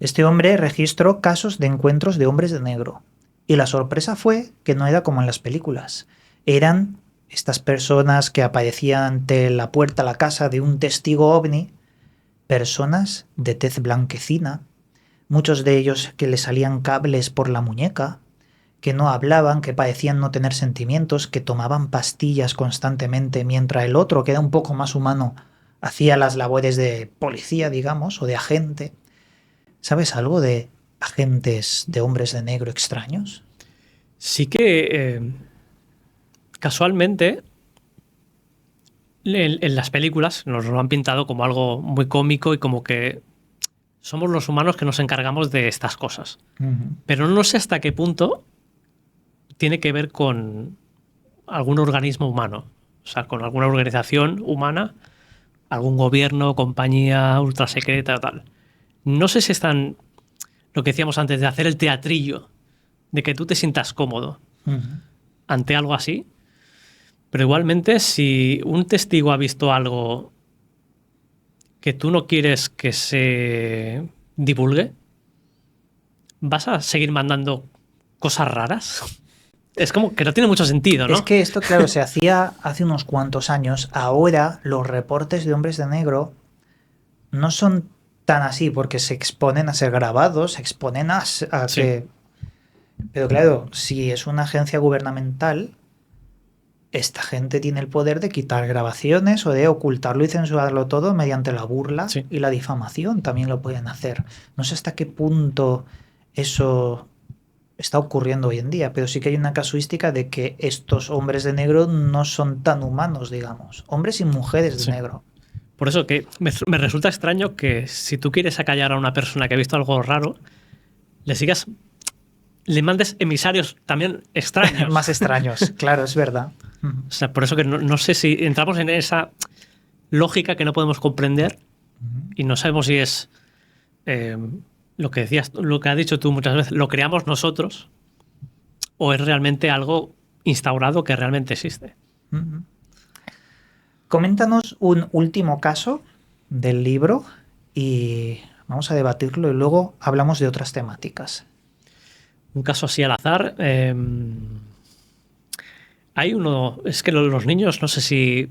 Este hombre registró casos de encuentros de hombres de negro. Y la sorpresa fue que no era como en las películas. Eran estas personas que aparecían ante la puerta a la casa de un testigo ovni, personas de tez blanquecina, muchos de ellos que le salían cables por la muñeca, que no hablaban, que parecían no tener sentimientos, que tomaban pastillas constantemente, mientras el otro, que era un poco más humano, hacía las labores de policía, digamos, o de agente. ¿Sabes algo de agentes de hombres de negro extraños? Sí que casualmente en las películas nos lo han pintado como algo muy cómico y como que somos los humanos que nos encargamos de estas cosas. Pero no sé hasta qué punto tiene que ver con algún organismo humano, o sea, con alguna organización humana, algún gobierno, compañía ultrasecreta o tal. No sé si están, lo que decíamos antes, de hacer el teatrillo, de que tú te sientas cómodo ante algo así, pero igualmente si un testigo ha visto algo que tú no quieres que se divulgue, ¿vas a seguir mandando cosas raras? Es como que no tiene mucho sentido, ¿no? Es que esto, claro, se hacía hace unos cuantos años. Ahora los reportes de hombres de negro no son tan así porque se exponen a ser grabados, se exponen a Sí. que... Pero claro, si es una agencia gubernamental, esta gente tiene el poder de quitar grabaciones o de ocultarlo y censurarlo todo mediante la burla Sí. y la difamación. También lo pueden hacer. No sé hasta qué punto eso está ocurriendo hoy en día, pero sí que hay una casuística de que estos hombres de negro no son tan humanos, digamos. Hombres y mujeres de Sí. negro. Por eso que me resulta extraño que si tú quieres acallar a una persona que ha visto algo raro, le mandes emisarios también extraños. Más extraños, claro, es verdad. O sea, por eso que no sé si entramos en esa lógica que no podemos comprender y no sabemos si es lo que decías, lo que has dicho tú muchas veces, lo creamos nosotros o es realmente algo instaurado que realmente existe. Coméntanos un último caso del libro y vamos a debatirlo y luego hablamos de otras temáticas. Un caso así al azar. Hay uno, es que los niños no sé si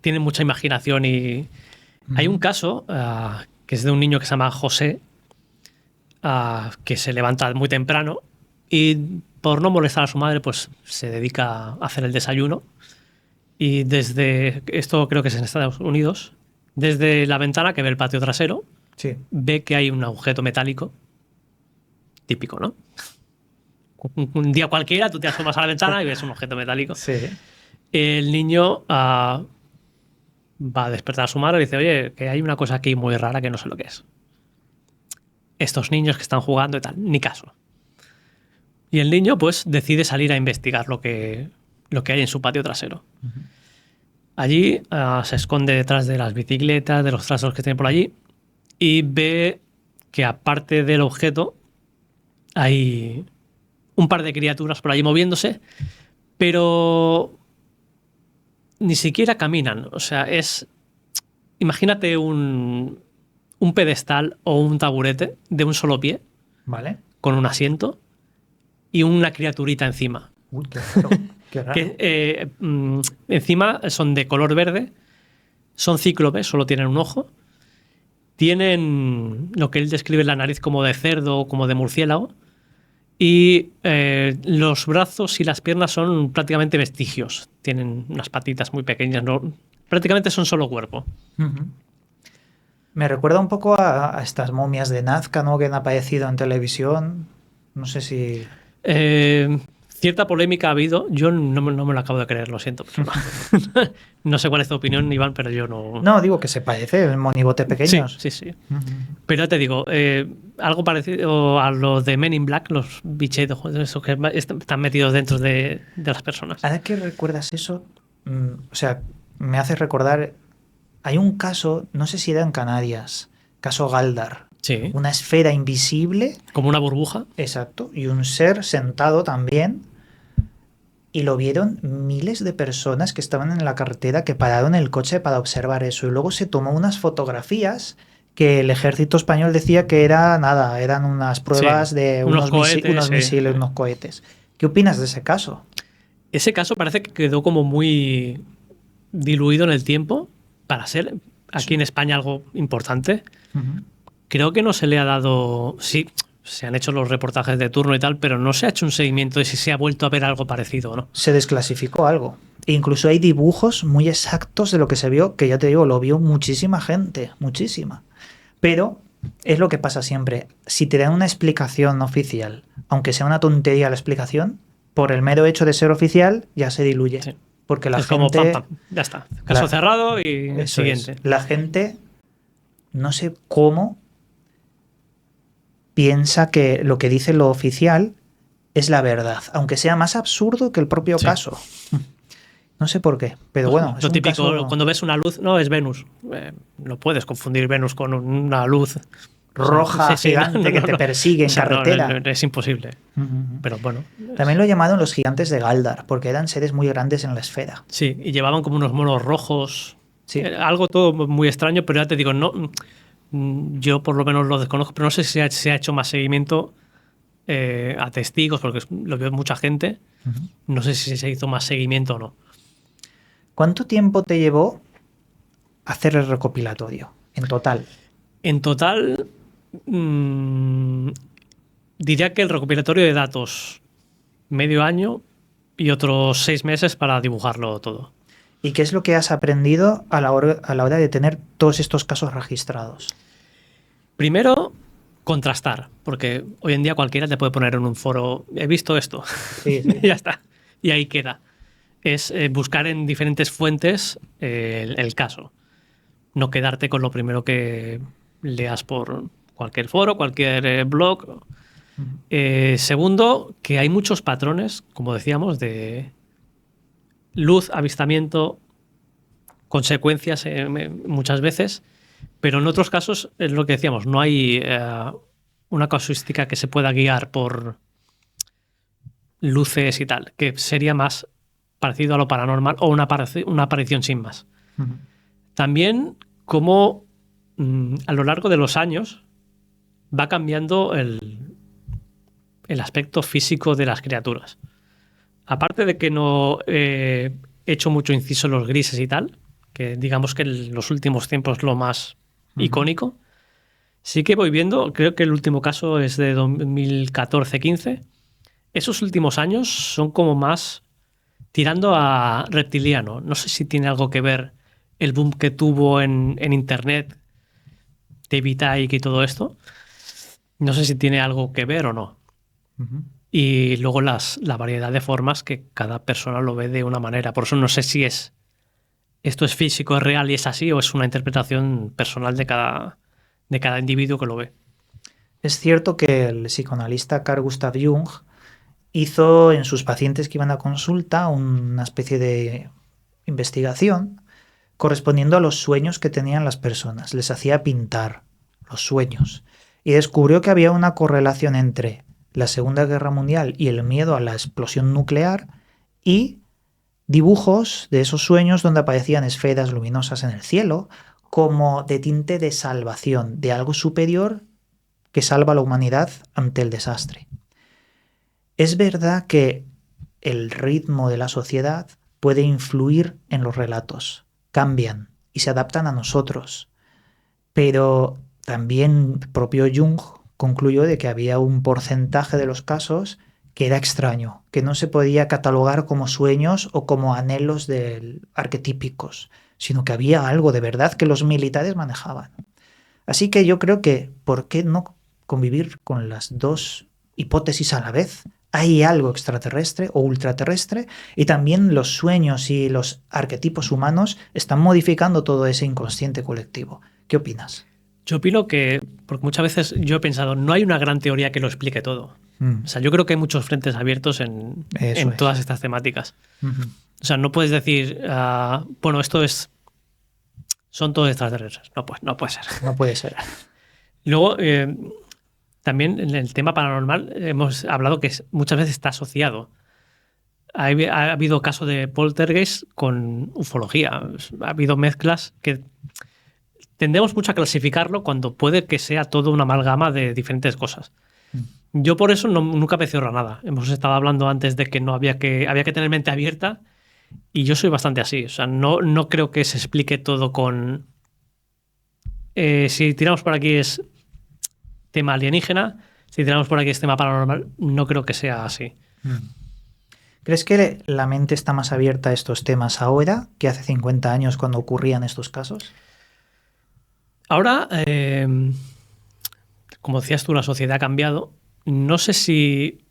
tienen mucha imaginación y hay un caso que es de un niño que se llama José, que se levanta muy temprano y por no molestar a su madre pues se dedica a hacer el desayuno y desde, esto creo que es en Estados Unidos, desde la ventana que ve el patio trasero, Sí. ve que hay un objeto metálico típico, ¿no? Un día cualquiera tú te asomas a la ventana y ves un objeto metálico. Sí. El niño va a despertar a su madre y dice, oye, que hay una cosa aquí muy rara que no sé lo que es. Estos niños que están jugando y tal, ni caso. Y el niño pues decide salir a investigar lo que hay en su patio trasero. Allí se esconde detrás de las bicicletas, de los trastos que tiene por allí y ve que aparte del objeto hay un par de criaturas por allí moviéndose, pero ni siquiera caminan. O sea, imagínate un pedestal o un taburete de un solo pie, ¿Vale? con un asiento y una criaturita encima. Uy, qué raro. Qué raro. Que, encima son de color verde, son cíclopes, solo tienen un ojo, tienen lo que él describe en la nariz como de cerdo o como de murciélago y los brazos y las piernas son prácticamente vestigios, tienen unas patitas muy pequeñas, ¿no? Prácticamente son solo cuerpo. Me recuerda un poco a estas momias de Nazca, ¿no? Que han aparecido en televisión. No sé si... Cierta polémica ha habido. Yo no me lo acabo de creer, lo siento. No sé cuál es tu opinión, Iván, pero yo no... No, digo que se parece, el monigote pequeños. Sí. Pero ya te digo, algo parecido a los de Men in Black, los bichetos, esos que están metidos dentro de las personas. Ahora que recuerdas eso, o sea, me hace recordar... Hay un caso, no sé si era en Canarias, caso Galdar. Sí. Una esfera invisible. Como una burbuja. Exacto. Y un ser sentado también y lo vieron miles de personas que estaban en la carretera que pararon el coche para observar eso. Y luego se tomó unas fotografías que el ejército español decía que era nada, eran unas Sí, pruebas de unos cohetes, unos sí. misiles, unos cohetes. ¿Qué opinas de ese caso? Ese caso parece que quedó como muy diluido en el tiempo para ser aquí en España algo importante. Ujú. Creo que no se le ha dado... Sí, se han hecho los reportajes de turno y tal, pero no se ha hecho un seguimiento de si se ha vuelto a ver algo parecido o no. Se desclasificó algo. E incluso hay dibujos muy exactos de lo que se vio, que ya te digo, lo vio muchísima gente, muchísima. Pero es lo que pasa siempre. Si te dan una explicación oficial, aunque sea una tontería la explicación, por el mero hecho de ser oficial, ya se diluye. Sí. Porque la Es como gente... pam, pam, ya está. Caso cerrado y Eso siguiente. es. La gente, no sé cómo, piensa que lo que dice lo oficial es la verdad, aunque sea más absurdo que el propio Sí. caso. No sé por qué, pero bueno, es Lo un típico, caso cuando ves una luz, no, es Venus. No puedes confundir Venus con una luz. roja Sí, gigante que te persigue O en sea, carretera. es imposible. Ujú, ujú. Pero bueno. También lo llamaron los gigantes de Galdar, porque eran seres muy grandes en la esfera. Sí, y llevaban como unos monos rojos. Sí. Algo todo muy extraño, pero ya te digo, no, yo por lo menos lo desconozco, pero no sé si se ha hecho más seguimiento a testigos, porque lo veo mucha gente. Ujú. No sé si se hizo más seguimiento o no. ¿Cuánto tiempo te llevó hacer el recopilatorio en total? En total, diría que el recopilatorio de datos, medio año y otros 6 meses para dibujarlo todo. ¿Y qué es lo que has aprendido a la hora de tener todos estos casos registrados? Primero, contrastar, porque hoy en día cualquiera te puede poner en un foro, he visto esto, Sí, sí. y ya está, y ahí queda. Es buscar en diferentes fuentes el caso, no quedarte con lo primero que leas por cualquier foro, cualquier blog. Segundo, que hay muchos patrones, como decíamos, de luz, avistamiento, consecuencias muchas veces, pero en otros casos es lo que decíamos, no hay una casuística que se pueda guiar por luces y tal, que sería más parecido a lo paranormal o una aparición sin más. Ujú. También cómo a lo largo de los años va cambiando el aspecto físico de las criaturas. Aparte de que no he hecho mucho inciso en los grises y tal, que digamos que en los últimos tiempos es lo más icónico, sí que voy viendo, creo que el último caso es de 2014-15. Esos últimos años son como más tirando a reptiliano. No sé si tiene algo que ver el boom que tuvo en internet, David Icke y todo esto. No sé si tiene algo que ver o no. Ujú. Y luego la variedad de formas que cada persona lo ve de una manera. Por eso no sé si esto es físico, es real y es así, o es una interpretación personal de cada individuo que lo ve. Es cierto que el psicoanalista Carl Gustav Jung hizo en sus pacientes que iban a consulta una especie de investigación correspondiendo a los sueños que tenían las personas. Les hacía pintar los sueños y descubrió que había una correlación entre la Segunda Guerra Mundial y el miedo a la explosión nuclear y dibujos de esos sueños donde aparecían esferas luminosas en el cielo como de tinte de salvación, de algo superior que salva a la humanidad ante el desastre. Es verdad que el ritmo de la sociedad puede influir en los relatos, cambian y se adaptan a nosotros, pero también el propio Jung concluyó de que había un porcentaje de los casos que era extraño, que no se podía catalogar como sueños o como anhelos arquetípicos, sino que había algo de verdad que los militares manejaban. Así que yo creo que, ¿por qué no convivir con las dos hipótesis a la vez? Hay algo extraterrestre o ultraterrestre y también los sueños y los arquetipos humanos están modificando todo ese inconsciente colectivo. ¿Qué opinas? Yo opino que, porque muchas veces yo he pensado, no hay una gran teoría que lo explique todo. O sea, yo creo que hay muchos frentes abiertos en todas estas temáticas. O sea, no puedes decir, bueno, son todos extraterrestres. No puede ser. No puede ser. Luego, también en el tema paranormal hemos hablado que muchas veces está asociado ha habido casos de poltergeist con ufología. Ha habido mezclas que tendemos mucho a clasificarlo cuando puede que sea todo una amalgama de diferentes cosas. Yo por eso nunca me cierro a nada. Hemos estado hablando antes de que había que tener mente abierta y yo soy bastante así. O sea, no creo que se explique todo con... si tiramos por aquí es tema alienígena, si tiramos por aquí es tema paranormal, no creo que sea así. ¿Crees que la mente está más abierta a estos temas ahora que hace 50 años cuando ocurrían estos casos? Ahora, como decías tú, la sociedad ha cambiado. No sé si...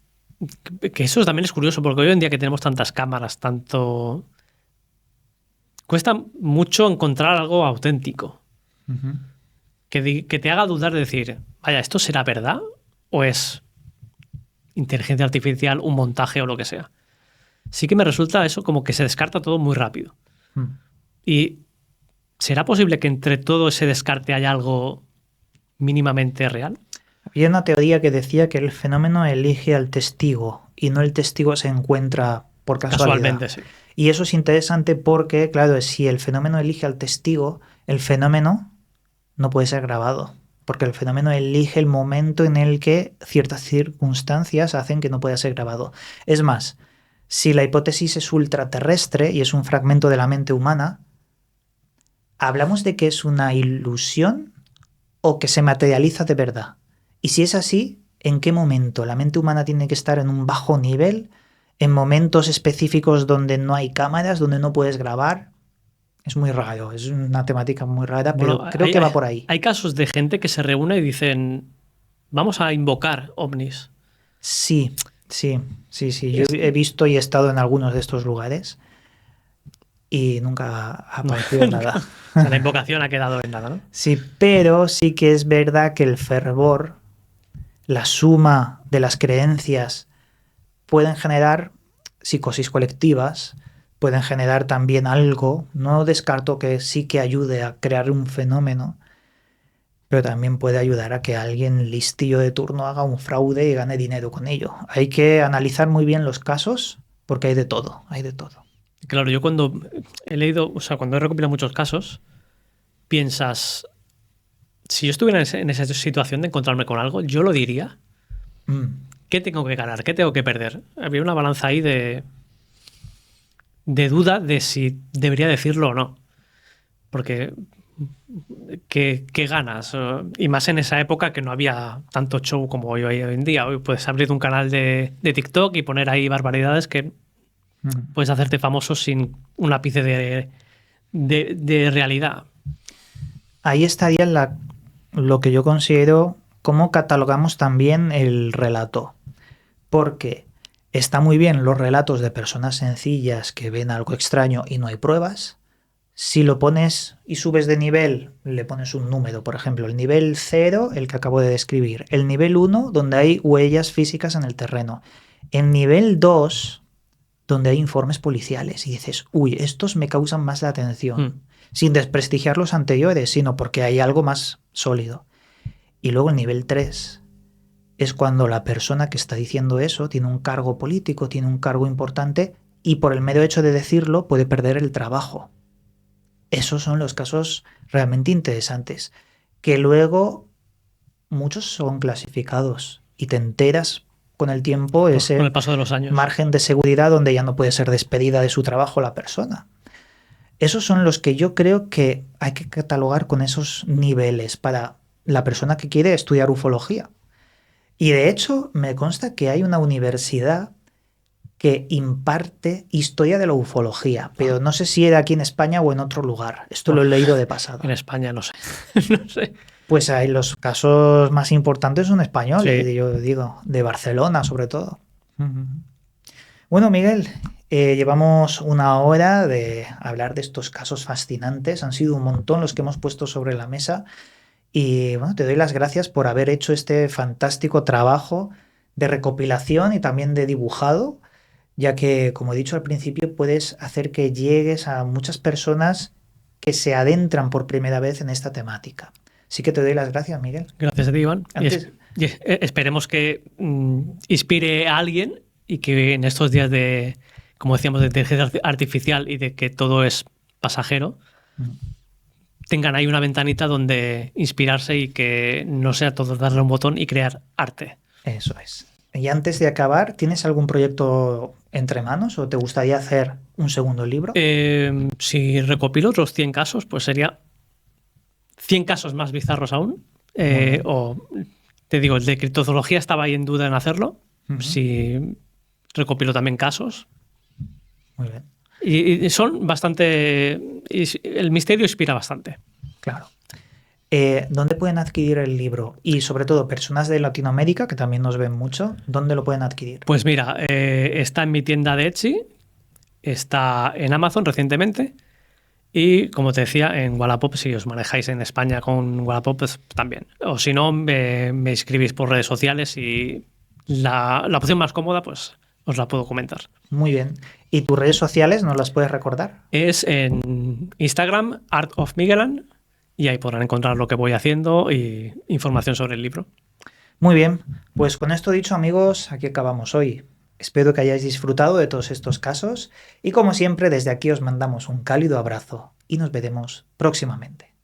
Que eso también es curioso, porque hoy en día que tenemos tantas cámaras, tanto... Cuesta mucho encontrar algo auténtico. Que te haga dudar de decir, vaya, ¿esto será verdad? ¿O es inteligencia artificial, un montaje o lo que sea? Sí que me resulta eso como que se descarta todo muy rápido. Y ¿será posible que entre todo ese descarte haya algo mínimamente real? Había una teoría que decía que el fenómeno elige al testigo y no el testigo se encuentra por casualidad. Casualmente, sí. Y eso es interesante porque, claro, si el fenómeno elige al testigo, el fenómeno no puede ser grabado, porque el fenómeno elige el momento en el que ciertas circunstancias hacen que no pueda ser grabado. Es más, si la hipótesis es ultraterrestre y es un fragmento de la mente humana, ¿hablamos de que es una ilusión o que se materializa de verdad? Y si es así, ¿en qué momento? ¿La mente humana tiene que estar en un bajo nivel? ¿En momentos específicos donde no hay cámaras, donde no puedes grabar? Es muy raro, es una temática muy rara, pero Bueno, creo que va por ahí. Hay casos de gente que se reúne y dicen, vamos a invocar ovnis. Sí. Yo he visto y he estado en algunos de estos lugares y nunca ha aparecido nada. O sea, la invocación ha quedado en nada, ¿no? Sí, pero sí que es verdad que el fervor, la suma de las creencias pueden generar psicosis colectivas, pueden generar también algo. No descarto que sí que ayude a crear un fenómeno, pero también puede ayudar a que alguien listillo de turno haga un fraude y gane dinero con ello. Hay que analizar muy bien los casos porque hay de todo, hay de todo. Claro, yo cuando he leído, o sea, cuando he recopilado muchos casos, piensas, si yo estuviera en esa situación de encontrarme con algo, yo lo diría. ¿Qué tengo que ganar? ¿Qué tengo que perder? Había una balanza ahí de duda de si debería decirlo o no. Porque, ¿qué ganas? Y más en esa época que no había tanto show como hoy en día. Hoy puedes abrir un canal de TikTok y poner ahí barbaridades que puedes hacerte famoso sin un ápice de realidad. Ahí estaría lo que yo considero cómo catalogamos también el relato. Porque está muy bien los relatos de personas sencillas que ven algo extraño y no hay pruebas. Si lo pones y subes de nivel, le pones un número, por ejemplo, el nivel 0, el que acabo de describir, el nivel 1, donde hay huellas físicas en el terreno, el nivel 2, donde hay informes policiales, y dices, uy, estos me causan más la atención, sin desprestigiar los anteriores, sino porque hay algo más sólido. Y luego el nivel 3 es cuando la persona que está diciendo eso tiene un cargo político, tiene un cargo importante, y por el mero hecho de decirlo puede perder el trabajo. Esos son los casos realmente interesantes, que luego muchos son clasificados y te enteras con el tiempo ese con el paso de los años. Margen de seguridad donde ya no puede ser despedida de su trabajo la persona. Esos son los que yo creo que hay que catalogar con esos niveles para la persona que quiere estudiar ufología. Y de hecho me consta que hay una universidad que imparte historia de la ufología, pero no sé si era aquí en España o en otro lugar. Esto lo he leído de pasada. En España, no sé. No sé. Pues hay los casos más importantes son españoles, Sí. yo digo, de Barcelona sobre todo. Bueno, Miguel, llevamos una hora de hablar de estos casos fascinantes. Han sido un montón los que hemos puesto sobre la mesa. Y bueno, te doy las gracias por haber hecho este fantástico trabajo de recopilación y también de dibujado, ya que, como he dicho al principio, puedes hacer que llegues a muchas personas que se adentran por primera vez en esta temática. Así que te doy las gracias, Miguel. Gracias a ti, Iván. Antes... Esperemos que inspire a alguien y que en estos días de como decíamos, de inteligencia artificial y de que todo es pasajero, tengan ahí una ventanita donde inspirarse y que no sea todo darle un botón y crear arte. Eso es. Y antes de acabar, ¿tienes algún proyecto entre manos o te gustaría hacer un segundo libro? Si recopilo otros 100 casos, pues sería 100 casos más bizarros aún. O te digo, el de criptozoología estaba ahí en duda en hacerlo. Si recopilo también casos. Muy bien. Y son bastante... El misterio inspira bastante. Claro. ¿Dónde pueden adquirir el libro? Y sobre todo, personas de Latinoamérica, que también nos ven mucho, ¿dónde lo pueden adquirir? Pues mira, está en mi tienda de Etsy, está en Amazon recientemente y, como te decía, en Wallapop, si os manejáis en España con Wallapop, pues también. O si no, me escribís por redes sociales y la opción más cómoda, pues os la puedo comentar. Muy bien. ¿Y tus redes sociales nos las puedes recordar? Es en Instagram, Art of Miguelan, y ahí podrán encontrar lo que voy haciendo y información sobre el libro. Muy bien, pues con esto dicho, amigos, aquí acabamos hoy. Espero que hayáis disfrutado de todos estos casos y como siempre desde aquí os mandamos un cálido abrazo y nos veremos próximamente.